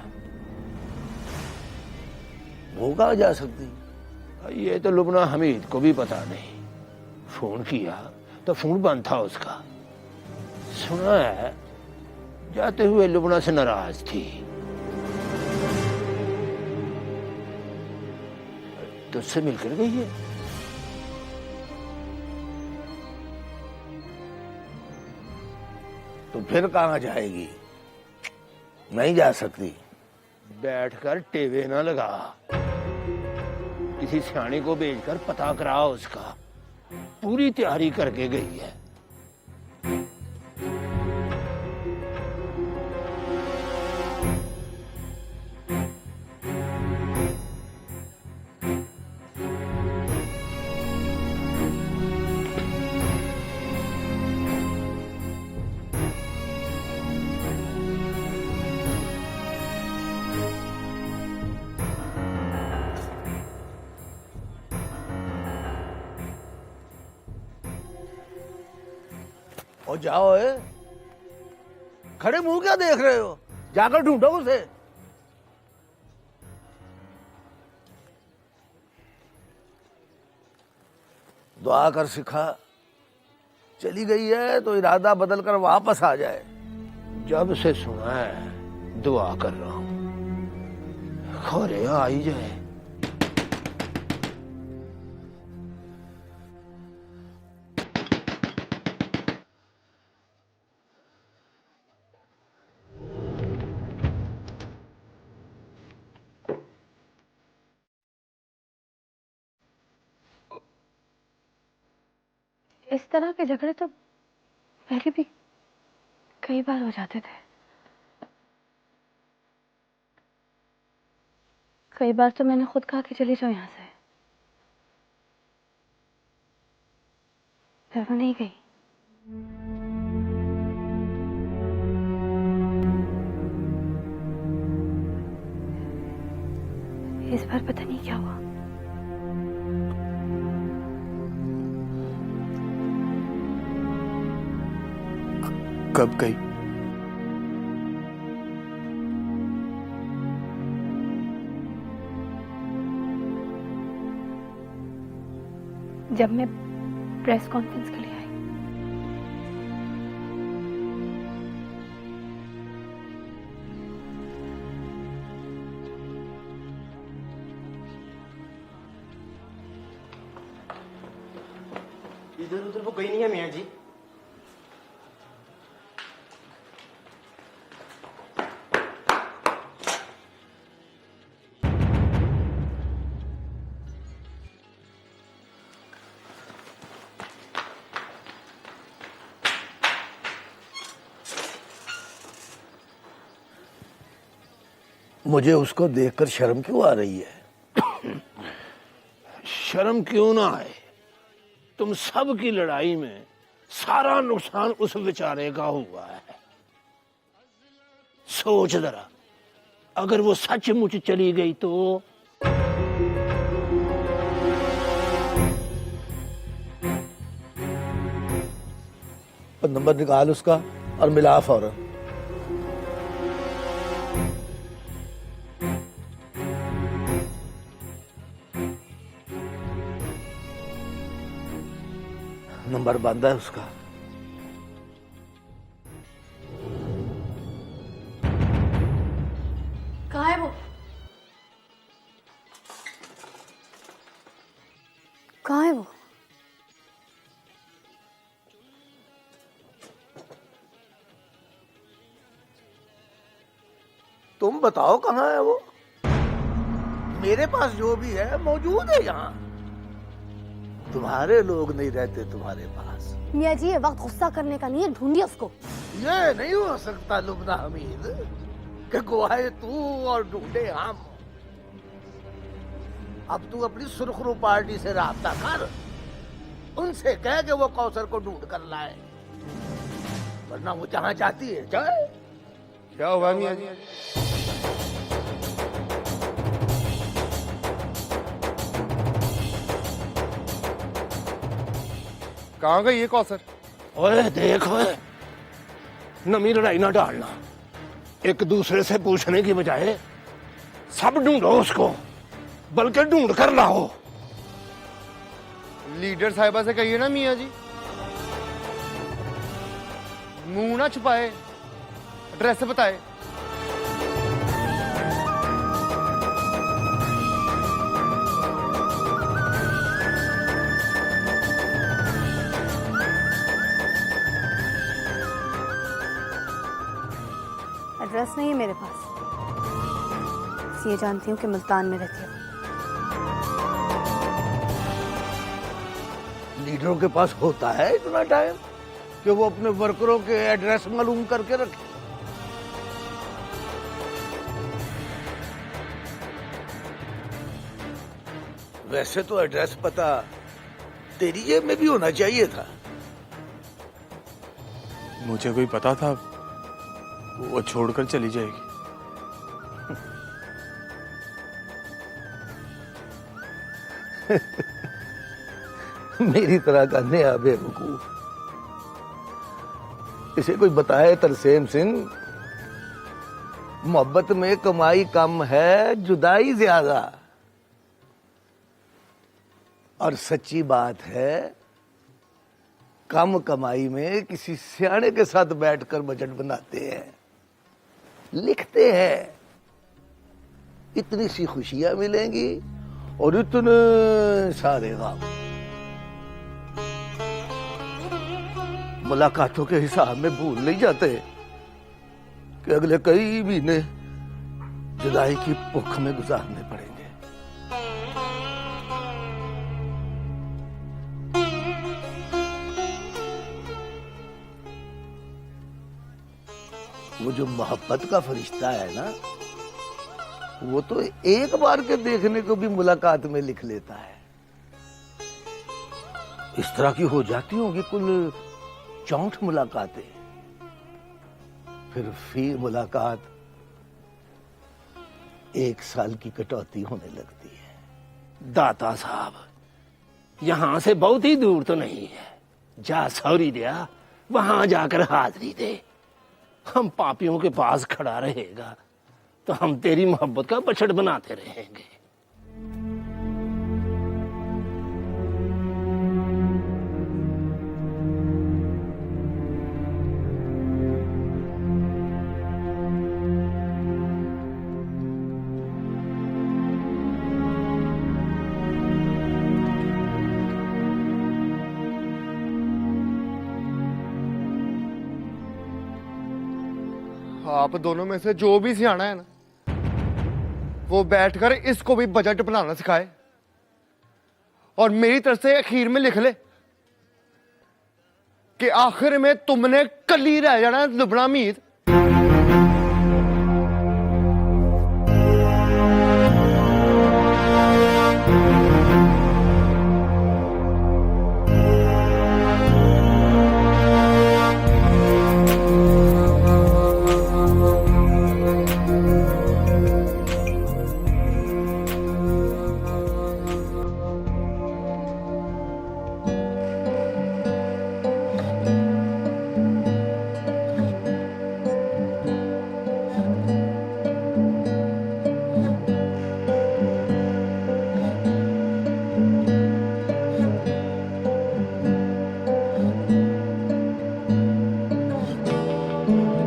वो कहाँ जा सकती? ये तो लुबना हमीद को भी पता नहीं। फोन किया तो फोन बंद था उसका। सुना है जाते हुए लुबना से नाराज थी। तुझसे मिलकर गई है? तो फिर कहाँ जाएगी? नहीं जा सकती। बैठकर टेवे ना लगा, किसी सियाने को भेजकर पता करा उसका। पूरी तैयारी करके गई है। और जाओ है, खड़े मुंह क्या देख रहे हो? जाकर ढूंढो उसे। दुआ कर सिखा, चली गई है तो इरादा बदल कर वापस आ जाए। जब से सुना है दुआ कर रहा हूं, खोरे आ ही जाए। इस तरह के झगड़े तो पहले भी कई बार हो जाते थे। कई बार तो मैंने खुद कहा कि चली जाओ यहाँ से, फिर वो नहीं गई। इस बार पता नहीं क्या हुआ। कब गई? जब मैं प्रेस कॉन्फ्रेंस के लिए आई। इधर उधर वो गई नहीं है मियाँ जी। मुझे उसको देखकर शर्म क्यों आ रही है? शर्म क्यों ना आए? तुम सब की लड़ाई में सारा नुकसान उस बेचारे का हुआ है। सोच जरा, अगर वो सचमुच चली गई तो नंबर निकाल उसका और मिला फौरन। नंबर बंद है उसका। कहाँ है वो? कहाँ है वो? तुम बताओ कहाँ है वो? मेरे पास जो भी है मौजूद है यहाँ। तुम्हारे लोग नहीं रहते तुम्हारे पास। मियाँ जी, ये वक्त गुस्सा करने का नहीं है, ढूंढिए उसको। ये नहीं हो सकता लुबना हमीद कि गुहाए तू और ढूंढे हम। अब तू अपनी सुरखरू पार्टी से राब्ता कर, उनसे कह के वो कौसर को ढूंढ कर लाए, वरना वो जहां चाहती है जाए। क्या हुआ मियाँ जी? कहाँ गई ये कौसर? ओए देख, ओए नमी लड़ाई ना डालना। एक दूसरे से पूछने की बजाय सब ढूंढो उसको, बल्कि ढूंढ कर लाओ। लीडर साहिबा से कहिए ना मियाँ जी, मुंह ना छुपाए, एड्रेस बताए। एड्रेस नहीं है मेरे पास, ये जानती हूँ कि मुल्तान में रहती है। लीडरों के पास होता है इतना टाइम कि वो अपने वर्करों के एड्रेस मालूम करके रखे? वैसे तो एड्रेस पता तेरी जेब में भी होना चाहिए था। मुझे कोई पता था वो छोड़कर चली जाएगी। मेरी तरह का नया बेवकूफ इसे कोई बताए तरसेम सिंह, मोहब्बत में कमाई कम है, जुदाई ज्यादा। और सच्ची बात है कम कमाई में किसी सियाने के साथ बैठकर बजट बनाते हैं, लिखते हैं। इतनी सी खुशियां मिलेंगी और इतने सारे गम। मुलाकातों के हिसाब में भूल नहीं जाते कि अगले कई महीने जुलाई की भूख में गुजारने पड़ेंगे। वो जो मोहब्बत का फरिश्ता है ना, वो तो एक बार के देखने को भी मुलाकात में लिख लेता है। इस तरह की हो जाती होंगी कुल 64 मुलाकातें। फिर फी मुलाकात 1 साल की कटौती होने लगती है। दाता साहब, यहाँ से बहुत ही दूर तो नहीं है। जा सौरी दिया, वहां जाकर हाजिरी दे। हम पापियों के पास खड़ा रहेगा तो हम तेरी मोहब्बत का बछड़ बनाते रहेंगे। आप दोनों में से जो भी सियाना है ना, वो बैठकर इसको भी बजट बनाना सिखाए और मेरी तरफ से आखिर में लिख ले कि आखिर में तुमने कल ही रह जाना लुबना मीत।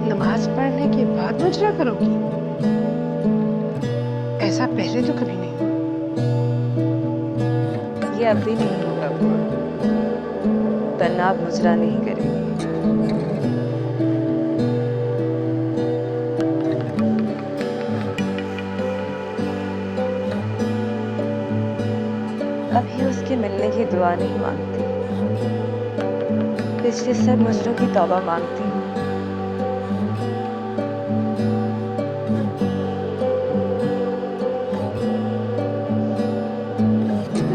नमाज पढ़ने के बाद मुजरा करोगी? ऐसा पहले तो कभी नहीं हुआ। ये अब भी नहीं होगा बुआ, वरना आप मुजरा नहीं करेंगे। अभी उसके मिलने की दुआ नहीं मांगती, पिछले सब मुजरों की तौबा मांगती हूँ।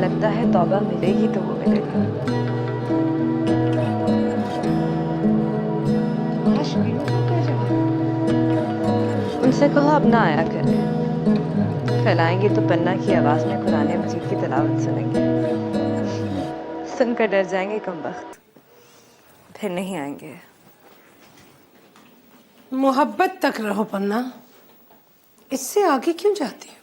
लगता है तौबा मिलेगी तो वो मिलेगा। उनसे कहो अब ना आया करें, कल आएंगे तो पन्ना की आवाज में कुरान मजीद की तिलावत सुनेंगे। सुनकर डर जाएंगे कमबख्त, फिर नहीं आएंगे। मोहब्बत तक रहो पन्ना, इससे आगे क्यों जाती हो?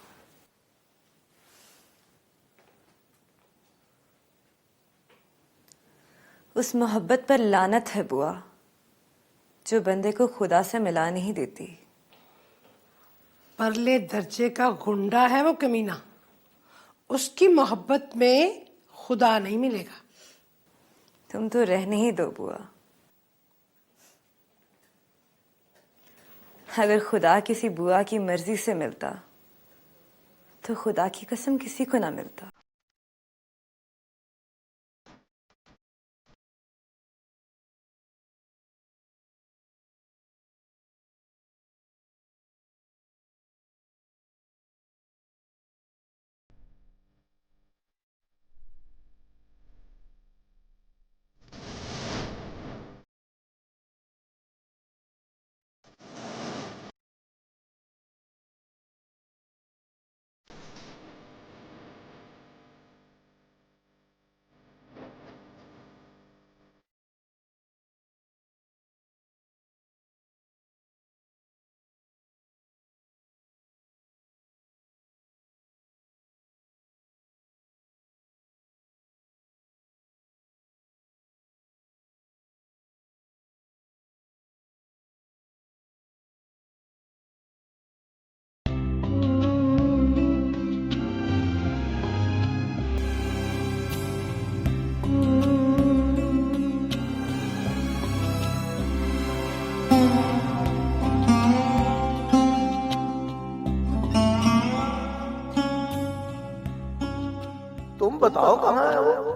उस मोहब्बत पर लानत है बुआ, जो बंदे को खुदा से मिला नहीं देती। परले दर्जे का गुंडा है वो कमीना, उसकी मोहब्बत में खुदा नहीं मिलेगा। तुम तो रहने ही दो बुआ। अगर खुदा किसी बुआ की मर्जी से मिलता तो खुदा की कसम किसी को ना मिलता। तुम बताओ कहाँ है वो?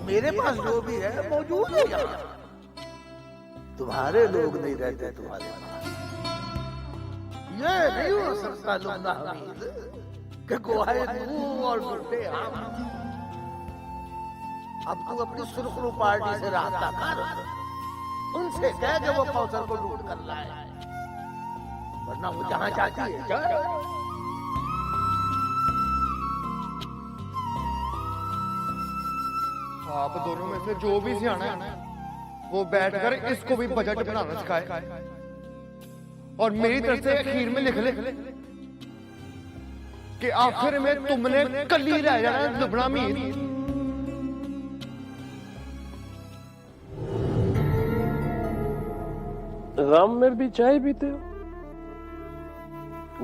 मेरे पास जो भी है मौजूद है यहाँ। तुम्हारे लोग नहीं रहते तुम्हारे पास। ये नहीं हो सकता लुम्ना हमीद कि गुहाए तू और बुड्ढे हम। अब तू अपनी सुरखरू पार्टी से रास्ता कर, उनसे कह के वो कौसर को लूट कर लाए, वरना वो जहां चाहती है जाए। आप दोनों में से जो भी सियाना है वो बैठकर इसको भी बजट बनाना सिखाए और मेरी तरफ से अखीर में लिख ले कि आखिर में तुमने कल ही रह जाना है दुबना मीर। गम में भी चाय पीते हो?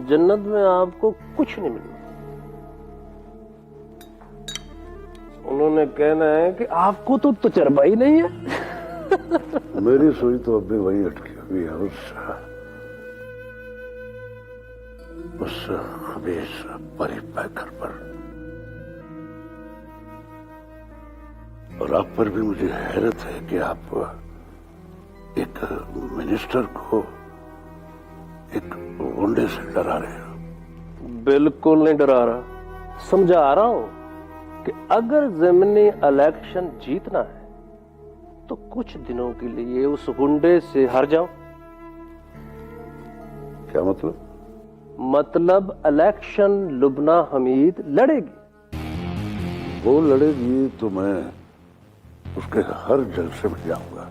जन्नत में आपको कुछ नहीं मिलना। उन्होंने कहना है कि आपको तो तजर्बा ही नहीं है। मेरी सुई तो अब भी वही अटकी हुई है उस खबीस परिपैकर पर, और आप पर भी मुझे हैरत है कि आप एक मिनिस्टर को एक गुंडे से डरा रहे हो। बिल्कुल नहीं डरा रहा, समझा रहा हूं कि अगर ज़मीनी इलेक्शन जीतना है तो कुछ दिनों के लिए उस गुंडे से हार जाओ। क्या मतलब? मतलब इलेक्शन लुबना हमीद लड़ेगी। वो लड़ेगी तो मैं उसके हर जलसे में जाऊंगा।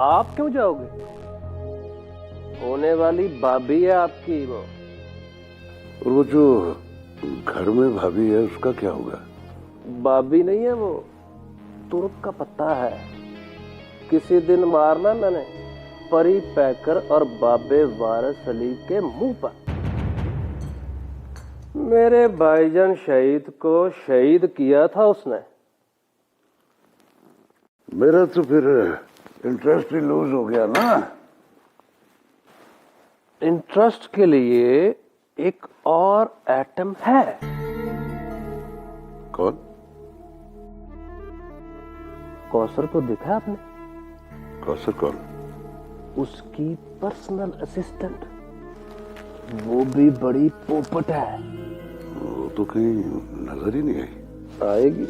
आप क्यों जाओगे? होने वाली भाभी है आपकी वो। और वो जो घर में भाभी है उसका क्या होगा? भाभी नहीं है वो, तुर्क का पत्ता है। किसी दिन मारना मैंने परी पैकर और बाबे वारिस अली के मुंह पर। मेरे भाईजान शहीद को शहीद किया था उसने। मेरा तो फिर इंटरेस्ट ही लूज हो गया ना। इंटरेस्ट के लिए एक और एटम है। कौन? कौसर को देखा आपने? कौसर कौन? उसकी पर्सनल असिस्टेंट। वो भी बड़ी पोपट है। वो तो कहीं नजर ही नहीं आई। आएगी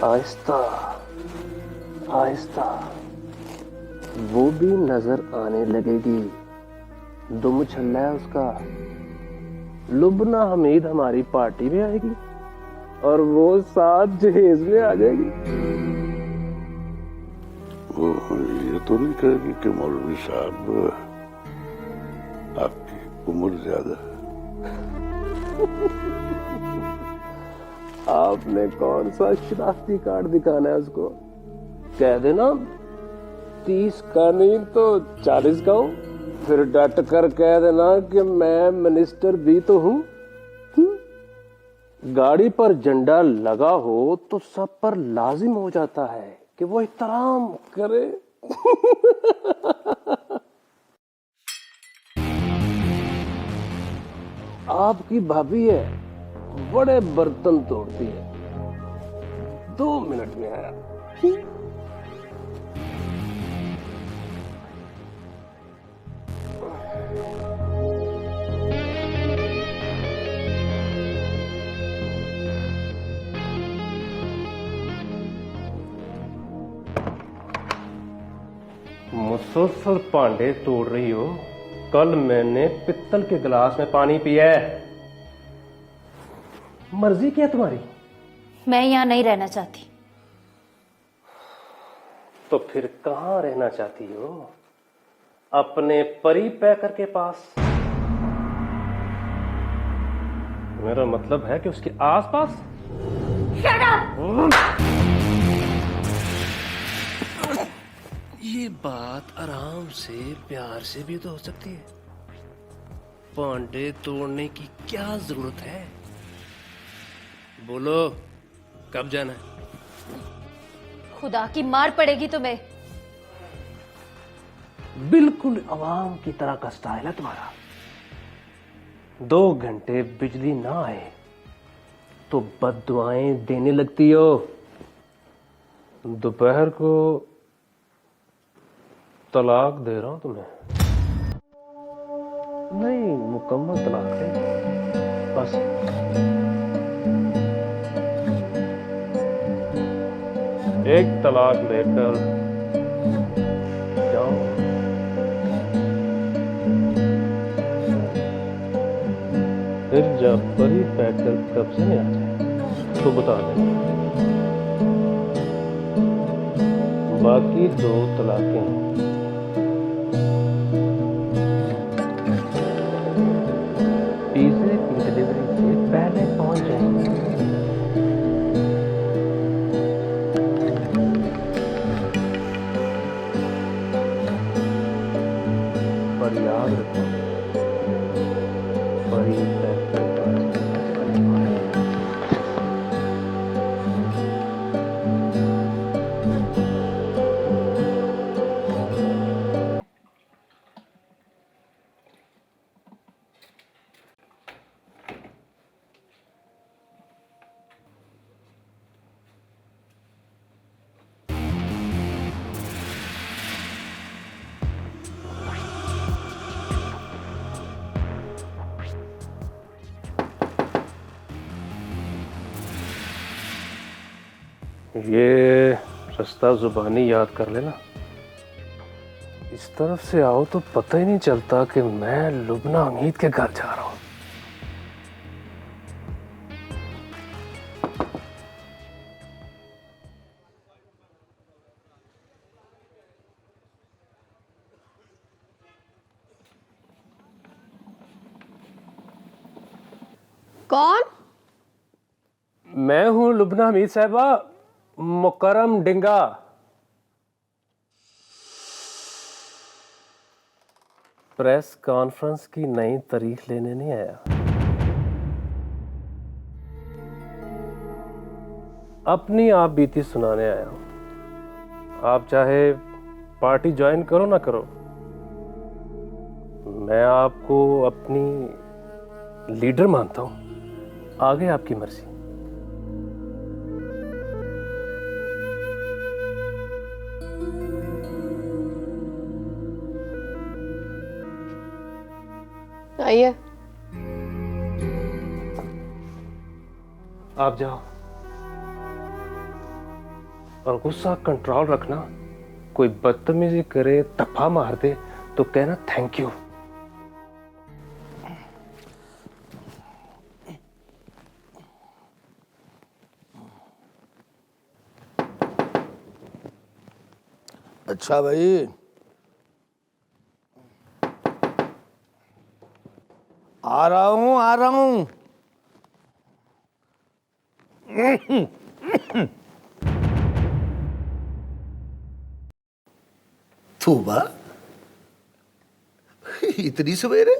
आहिस्ता आहिस्ता, वो भी नजर आने लगेगी। दुम छल्ला है उसका। लुबना हमीद हमारी पार्टी में आएगी और वो साथ जहेज में आ जाएगी। वो ये तो नहीं कहेगी कि मौलवी साहब आपकी उम्र ज्यादा है? आपने कौन सा शनाख्ती कार्ड दिखाना है उसको? कह देना 30 का नहीं तो 40 का हूं, फिर डट कर कह देना कि मैं मिनिस्टर भी तो हूं। गाड़ी पर झंडा लगा हो तो सब पर लाजिम हो जाता है कि वो एहतराम करे। आपकी भाभी है, बड़े बर्तन तोड़ती है। 2 मिनट में आया। मुसलसल भांडे तोड़ रही हो। कल मैंने पित्तल के गिलास में पानी पिया है। मर्जी क्या तुम्हारी? मैं यहाँ नहीं रहना चाहती। तो फिर कहाँ रहना चाहती हो? अपने परी पैकर के पास? मेरा मतलब है कि उसके आसपास। ये बात आराम से प्यार से भी तो हो सकती है। पांडे तोड़ने की क्या जरूरत है? बोलो, कब जाना है? खुदा की मार पड़ेगी तुम्हें। बिल्कुल आवाम की तरह का स्टाइल है तुम्हारा। 2 घंटे बिजली ना आए तो बद्दुआएं देने लगती हो। दोपहर को तलाक दे रहा हूं तुम्हें। नहीं, मुकम्मल तलाक है बस। एक तलाक लेकर जाओ। फिर जब परी पैकर कब्जे में आ जाए तो बता देना। बाकी 2 तलाकें हैं। पिज़्ज़े की डिलीवरी से पहले पहुंच जाएंगे। पर याद रखो, परी पैकर ये रास्ता जुबानी याद कर लेना। इस तरफ से आओ तो पता ही नहीं चलता कि मैं लुबना हमीद के घर जा रहा हूं। कौन? मैं हूं लुबना हमीद साहिबा, मुकरम डिंगा। प्रेस कॉन्फ्रेंस की नई तारीख लेने नहीं आया। अपनी आप बीती सुनाने आया हूं। आप चाहे पार्टी ज्वाइन करो ना करो, मैं आपको अपनी लीडर मानता हूं। आगे आपकी मर्जी। आइए। आप जाओ और गुस्सा कंट्रोल रखना। कोई बदतमीजी करे, तफा मार दे तो कहना थैंक यू। अच्छा भाई, आ रहा हूं, आ रहा हूं। तूबा, इतनी सवेरे?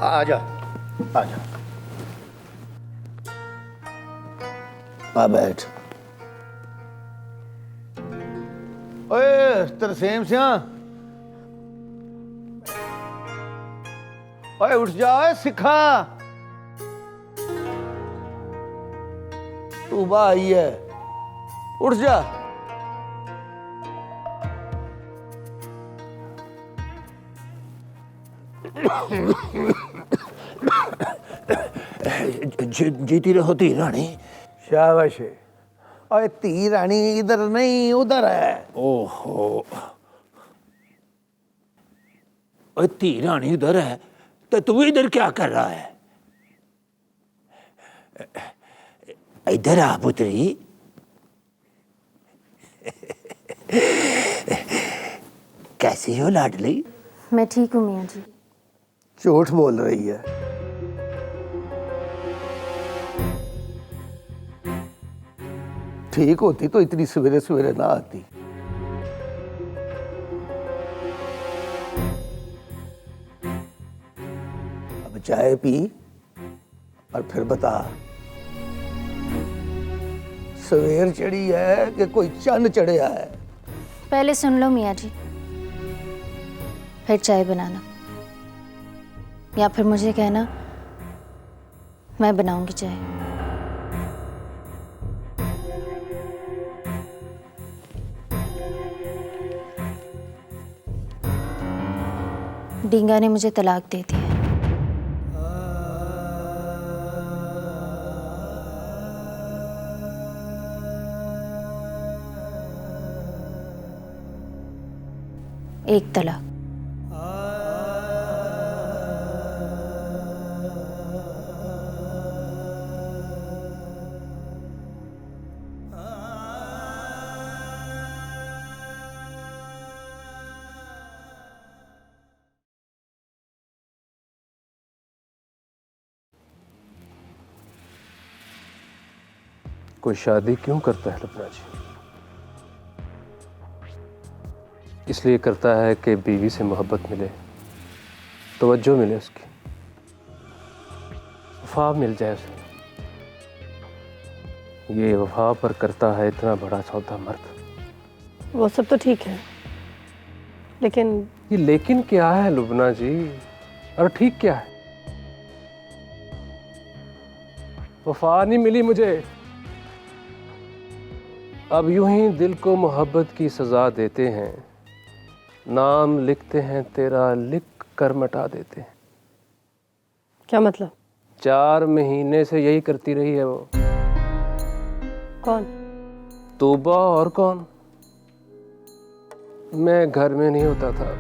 आजा, आजा, आ बैठ। ओए तरसेम सिया, ओए उठ जा, ओए सिखा। तूबा आई है, उठ जा। जीती रहो धी रानी। शाबाश। ओए धी रानी इधर नहीं उधर है। ओहो, ओए धी रानी उधर है तो तू इधर क्या कर रहा है? इधर आ पुत्री। कैसी हो लाडली? मैं ठीक हूँ मियाँ जी। झूठ बोल रही है। ठीक होती तो इतनी सवेरे सवेरे ना आती। चाय पी और फिर बता, सवेर चढ़ी है कि कोई चंद चढ़िया है? पहले सुन लो मियाँ जी, फिर चाय बनाना, या फिर मुझे कहना मैं बनाऊंगी चाय। डींगा ने मुझे तलाक दे दी है। एक तलाक। कोई शादी क्यों करता है लुबना जी? इसलिए करता है कि बीवी से मोहब्बत मिले, तवज्जो मिले, उसकी वफा मिल जाए उसे। ये वफा पर करता है इतना बड़ा सौदा मर्द। वो सब तो ठीक है, लेकिन ये लेकिन क्या है लुबना जी? और ठीक क्या है? वफा नहीं मिली मुझे, अब यूं ही दिल को मोहब्बत की सजा देते हैं, नाम लिखते हैं तेरा, लिख कर मिटा देते हैं। क्या मतलब? 4 महीने से यही करती रही है वो। कौन? तोबा और कौन? मैं घर में नहीं होता था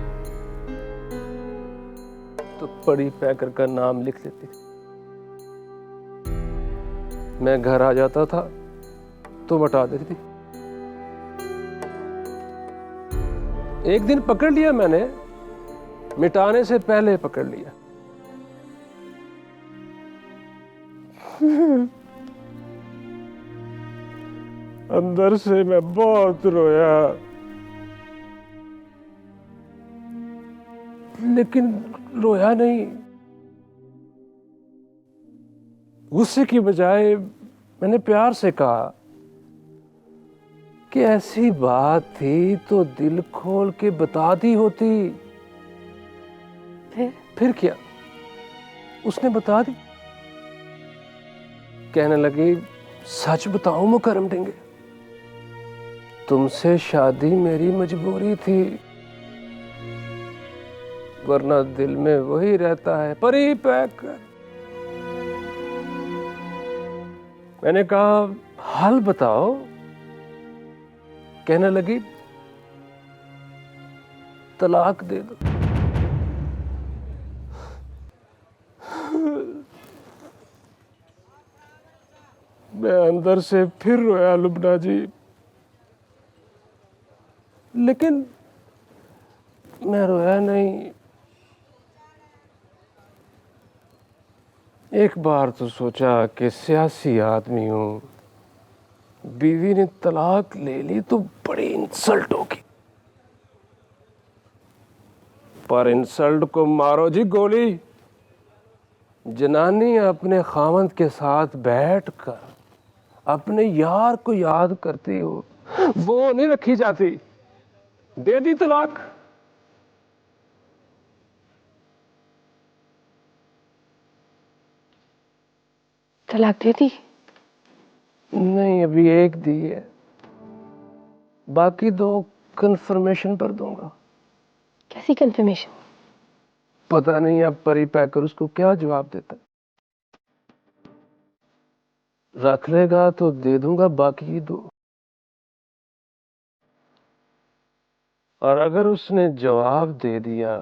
तो पड़ी पैकर का नाम लिख लेती थी, मैं घर आ जाता था तो मिटा देती थी। एक दिन पकड़ लिया मैंने, मिटाने से पहले पकड़ लिया। अंदर से मैं बहुत रोया, लेकिन रोया नहीं। गुस्से की बजाय मैंने प्यार से कहा कि ऐसी बात थी तो दिल खोल के बता दी होती। फिर क्या? उसने बता दी। कहने लगी सच बताऊं मुकर्रम देंगे, तुमसे शादी मेरी मजबूरी थी, वरना दिल में वही रहता है परी पैकर। मैंने कहा हाल बताओ। कहने लगी तलाक दे दो। मैं अंदर से फिर रोया लुबना जी, लेकिन मैं रोया नहीं। एक बार तो सोचा कि सियासी आदमी हूं, बीवी ने तलाक ले ली तो बड़ी इंसल्ट होगी, पर इंसल्ट को मारो जी गोली। जनानी अपने खामंद के साथ बैठकर अपने यार को याद करती हो, वो नहीं रखी जाती। दे दी तलाक। तलाक दे दी? नहीं, अभी एक दी है, बाकी 2 कंफर्मेशन पर दूंगा। कैसी कंफर्मेशन? पता नहीं अब परी पैकर उसको क्या जवाब देता है। रख लेगा तो दे दूंगा, बाकी 2। और अगर उसने जवाब दे दिया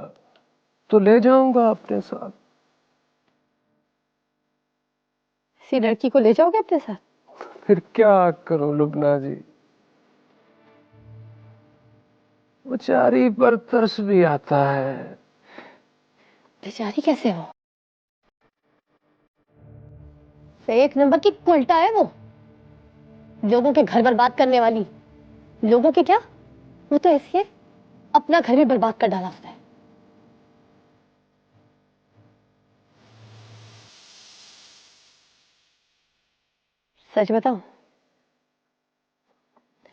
तो ले जाऊंगा अपने साथ। इसी लड़की को ले जाओगे अपने साथ? फिर क्या करूं लुबना जी, बेचारी पर तरस भी आता है। बेचारी कैसे हो? एक नंबर की उल्टा है वो, लोगों के घर बर्बाद करने वाली। लोगों के क्या, वो तो ऐसी है अपना घर भी बर्बाद कर डाला उसने। सच बताऊं,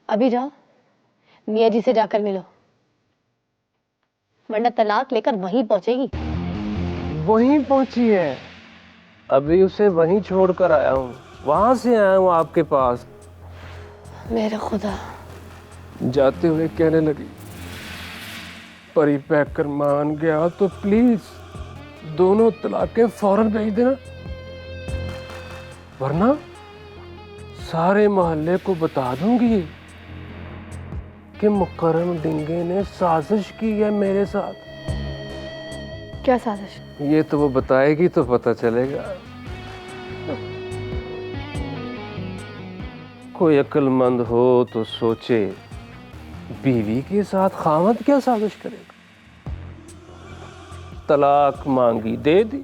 अभी जाओ मियाँ जी से जाकर मिलो, वरना तलाक लेकर वहीं पहुंचेगी। वहीं पहुंची है? अभी उसे वहीं छोड़कर आया हूँ, वहां से आया हूँ आपके पास। मेरे खुदा। जाते हुए कहने लगी, परी पैकर मान गया तो प्लीज दोनों तलाकें फौरन भेज देना, वरना सारे मोहल्ले को बता दूंगी कि मुकर्रम डिंगे ने साजिश की है मेरे साथ। क्या साजिश? ये तो वो बताएगी तो पता चलेगा। कोई अक्लमंद हो तो सोचे, बीवी के साथ खामद क्या साजिश करेगा? तलाक मांगी दे दी,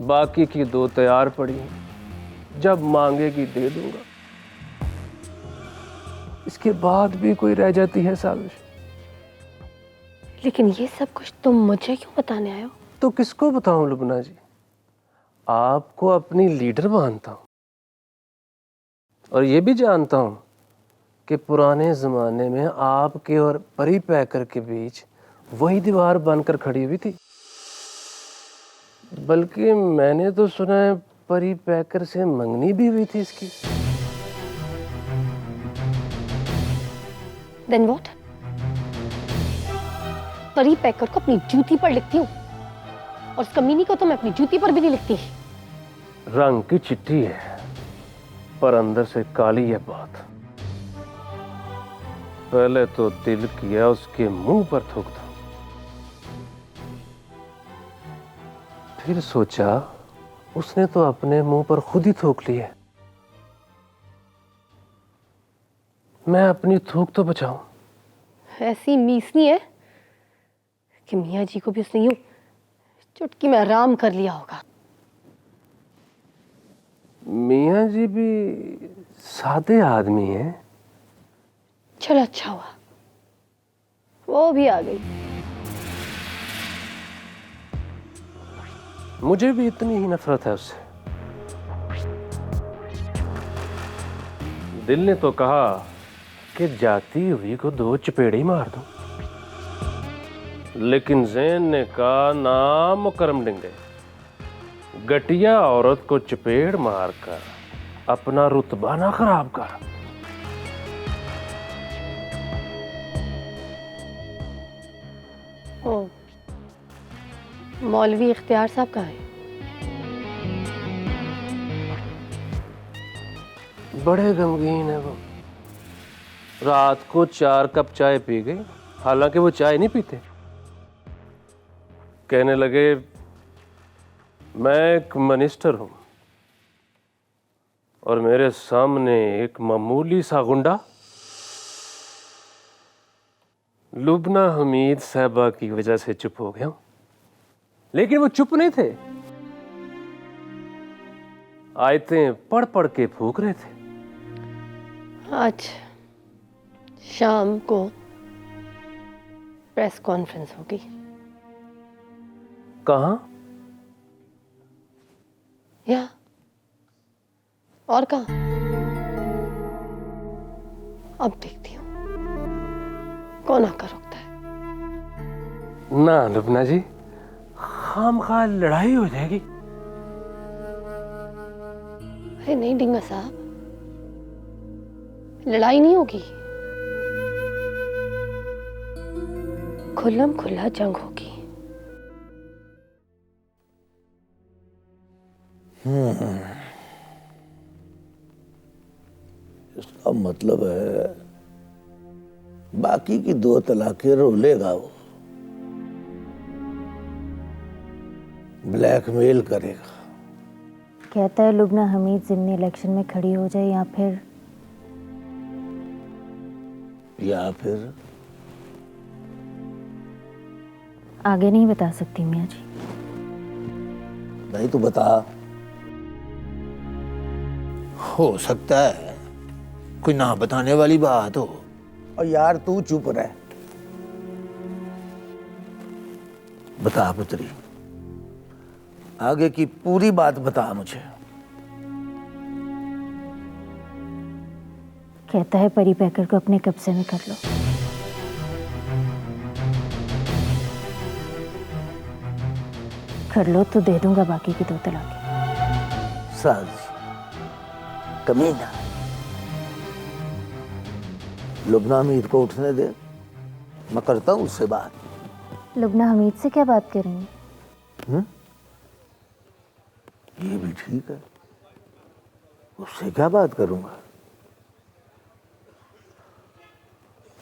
बाकी की 2 तैयार पड़ी हैं, जब मांगेगी दे दूंगा। इसके बाद भी कोई रह जाती है साजिश। लेकिन ये सब कुछ तुम मुझे क्यों बताने आए हो? तो किसको बताऊं लुबना जी, आपको अपनी लीडर मानता हूं, और ये भी जानता हूं कि पुराने जमाने में आपके और परी पैकर के बीच वही दीवार बनकर खड़ी हुई थी। बल्कि मैंने तो सुना है परी पैकर से मंगनी भी हुई थी इसकी। Then what? परी पैकर को अपनी जूती पर लिखती हूँ, और उस कमीनी को तो मैं अपनी जूती पर भी नहीं लिखती। रंग की चिट्ठी है पर अंदर से काली है बात। पहले तो दिल किया उसके मुंह पर थूक दो, फिर सोचा उसने तो अपने मुंह पर खुद ही थूक ली है, मैं अपनी थूक तो बचाऊं। ऐसी मीसनी है कि मियाँ जी को भी उसने यूं चुटकी में आराम कर लिया होगा। मियाँ जी भी सादे आदमी हैं। चलो अच्छा हुआ वो भी आ गई। मुझे भी इतनी ही नफरत है उससे। दिल ने तो कहा कि जाती हुई को 2 चपेड़े ही मार दूं, लेकिन ज़हन ने कहा ना मुकर्रम डिंगे, गटिया औरत को चपेड़ मारकर अपना रुतबा ना खराब कर। ओ, मौलवी इख्तियार साहब कहाँ हैं? बड़े गमगीन है वो। रात को 4 कप चाय पी गई, हालांकि वो चाय नहीं पीते। कहने लगे, मैं एक मिनिस्टर हूं और मेरे सामने एक मामूली सा गुंडा लुबना हमीद साहबा की वजह से चुप हो गया। लेकिन वो चुप नहीं थे, आयतें पढ़ पढ़ के फूंक रहे थे। आज शाम को प्रेस कॉन्फ्रेंस होगी। कहाँ? यहाँ और कहाँ? अब देखती हूँ कौन आकर रुकता है। ना लुबना जी, खामखा लड़ाई हो जाएगी। अरे नहीं डिंगा साहब, लड़ाई नहीं होगी, खुल्लम खुल्ला जंग होगी। इसका मतलब है बाकी की 2 तलाकें रोलेगा वो, ब्लैकमेल करेगा। कहता है लुबना हमीद ज़िम्नी इलेक्शन में खड़ी हो जाए या फिर आगे नहीं बता सकती मियाँ जी। नहीं तो बता। हो सकता है कोई ना बताने वाली बात हो। और यार तू चुप रह, बता पुत्री, आगे की पूरी बात बता मुझे। कहता है परी पैकर को अपने कब्जे में कर लो। कर लो तो दे दूंगा बाकी की 2 तलाकें। साजिश, कमीना। लुबना हमीद को उठने दे, मैं करता हूँ उससे बात। लुबना हमीद से क्या बात करेंगे? ये भी ठीक है, उससे क्या बात करूंगा?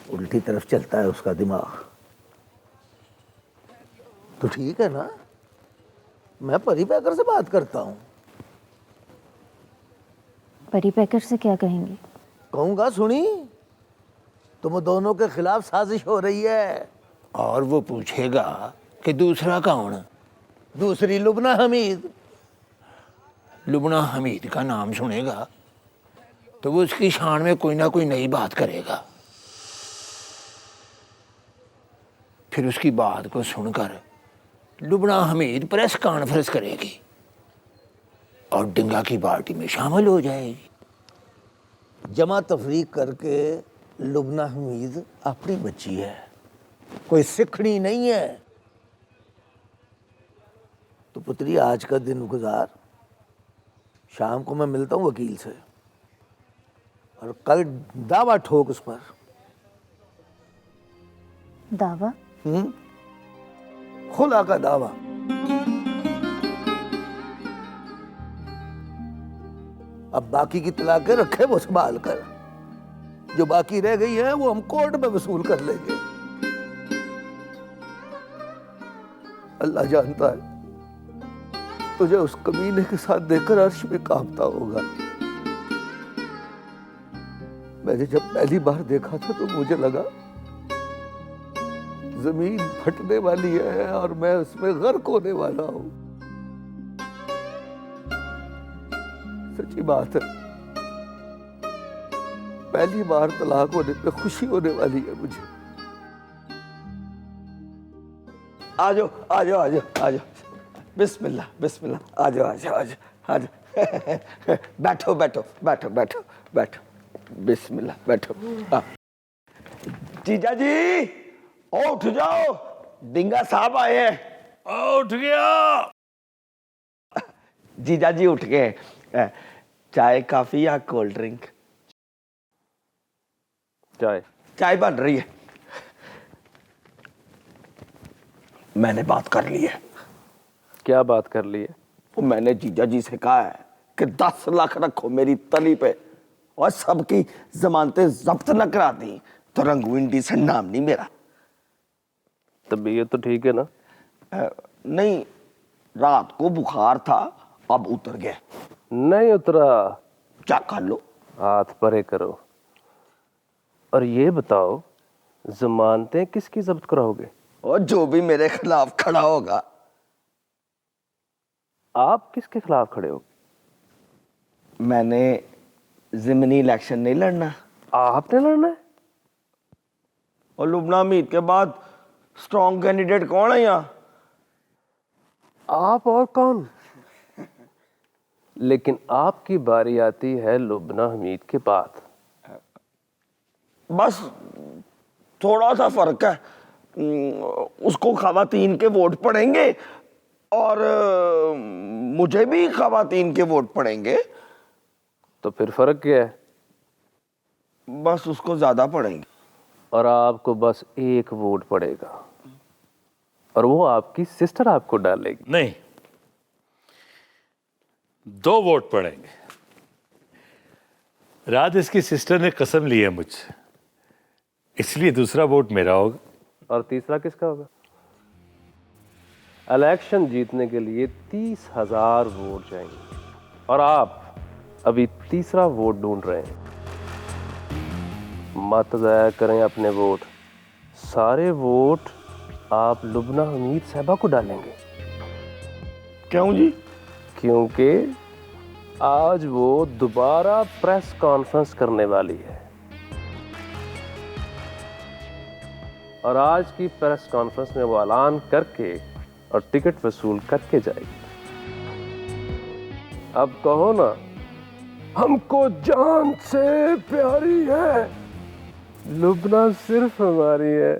उल्टी तरफ चलता है उसका दिमाग। तो ठीक है ना, मैं परी पैकर से बात करता हूँ। परी पैकर से क्या कहेंगे? कहूंगा सुनी, तुम दोनों के खिलाफ साजिश हो रही है। और वो पूछेगा कि दूसरा कौन? दूसरी लुबना हमीद। लुबना हमीद का नाम सुनेगा तो वो उसकी शान में कोई ना कोई नई बात करेगा। फिर उसकी बात को सुनकर लुबना हमीद प्रेस कॉन्फ्रेंस करेगी और डिंगा की पार्टी में शामिल हो जाएगी। जमा तफरीक करके लुबना हमीद अपनी बच्ची है, कोई सिखड़ी नहीं है। तो पुत्री आज का दिन गुजार, शाम को मैं मिलता हूँ वकील से और कल दावा ठोक उस पर। दावा? खुला का दावा। अब बाकी की तलाकें रखे वो संभाल कर, जो बाकी रह गई है वो हम कोर्ट में वसूल कर लेंगे। अल्लाह जानता है तुझे उस कमीने के साथ देखकर अर्श में कांपता होगा। मैंने जब पहली बार देखा था तो मुझे लगा जमीन फटने वाली है और मैं उसमें गर्क होने वाला हूं। सच्ची बात है, पहली बार तलाक होने पे खुशी होने वाली है मुझे। आ जाओ आ जाओ आ जाओ आ जाओ, बिस्मिल्लाह बिस्मिल्लाह, आ जाओ आ जाओ आ जाओ आ जाओ। बैठो बैठो बैठो बैठो बैठो, बिस्मिल्लाह बैठो। जीजा जी उठ जाओ, डिंगा साहब आए हैं। उठ गया। जीजा जी उठ गए। चाय काफी या कोल्ड ड्रिंक? चाय। चाय बन रही है। मैंने बात कर ली है। क्या बात कर ली है? वो मैंने जीजा जी से कहा है कि 10 लाख रखो मेरी तली पे और सबकी जमानतें जब्त न करा दी तो रंगू इंडिसेंट नाम नहीं मेरा। तबीयत तो ठीक है ना? नहीं, रात को बुखार था, अब उतर गया। नहीं उतरा। क्या कर लो, हाथ परे करो। और ये बताओ जमानतें किसकी जब्त कराओगे? और जो भी मेरे खिलाफ खड़ा होगा। आप किसके खिलाफ खड़े हो? मैंने जिमनी इलेक्शन नहीं लड़ना। आपने लड़ना है? और लुबना हमीद के बाद स्ट्रॉन्ग कैंडिडेट कौन है यहाँ? आप और कौन? लेकिन आपकी बारी आती है लुबना हमीद के बाद। बस थोड़ा सा फर्क है, उसको खवातीन के वोट पड़ेंगे और मुझे भी खवातीन के वोट पड़ेंगे। तो फिर फर्क क्या है? बस उसको ज्यादा पड़ेंगे और आपको बस 1 वोट पड़ेगा और वो आपकी सिस्टर आपको डालेगी। नहीं, 2 वोट पड़ेंगे। रात इसकी सिस्टर ने कसम ली है मुझसे, इसलिए दूसरा वोट मेरा होगा। और तीसरा किसका होगा? इलेक्शन जीतने के लिए 30,000 वोट चाहिए और आप अभी तीसरा वोट ढूंढ रहे हैं। मत जाया करें अपने वोट, सारे वोट आप लुबना हमीद साहबा को डालेंगे। क्यों जी? क्योंकि आज वो दोबारा प्रेस कॉन्फ्रेंस करने वाली है और आज की प्रेस कॉन्फ्रेंस में वो ऐलान करके और टिकट वसूल करके जाएगी। अब कहो ना हमको जान से प्यारी है, लुबना सिर्फ हमारी है।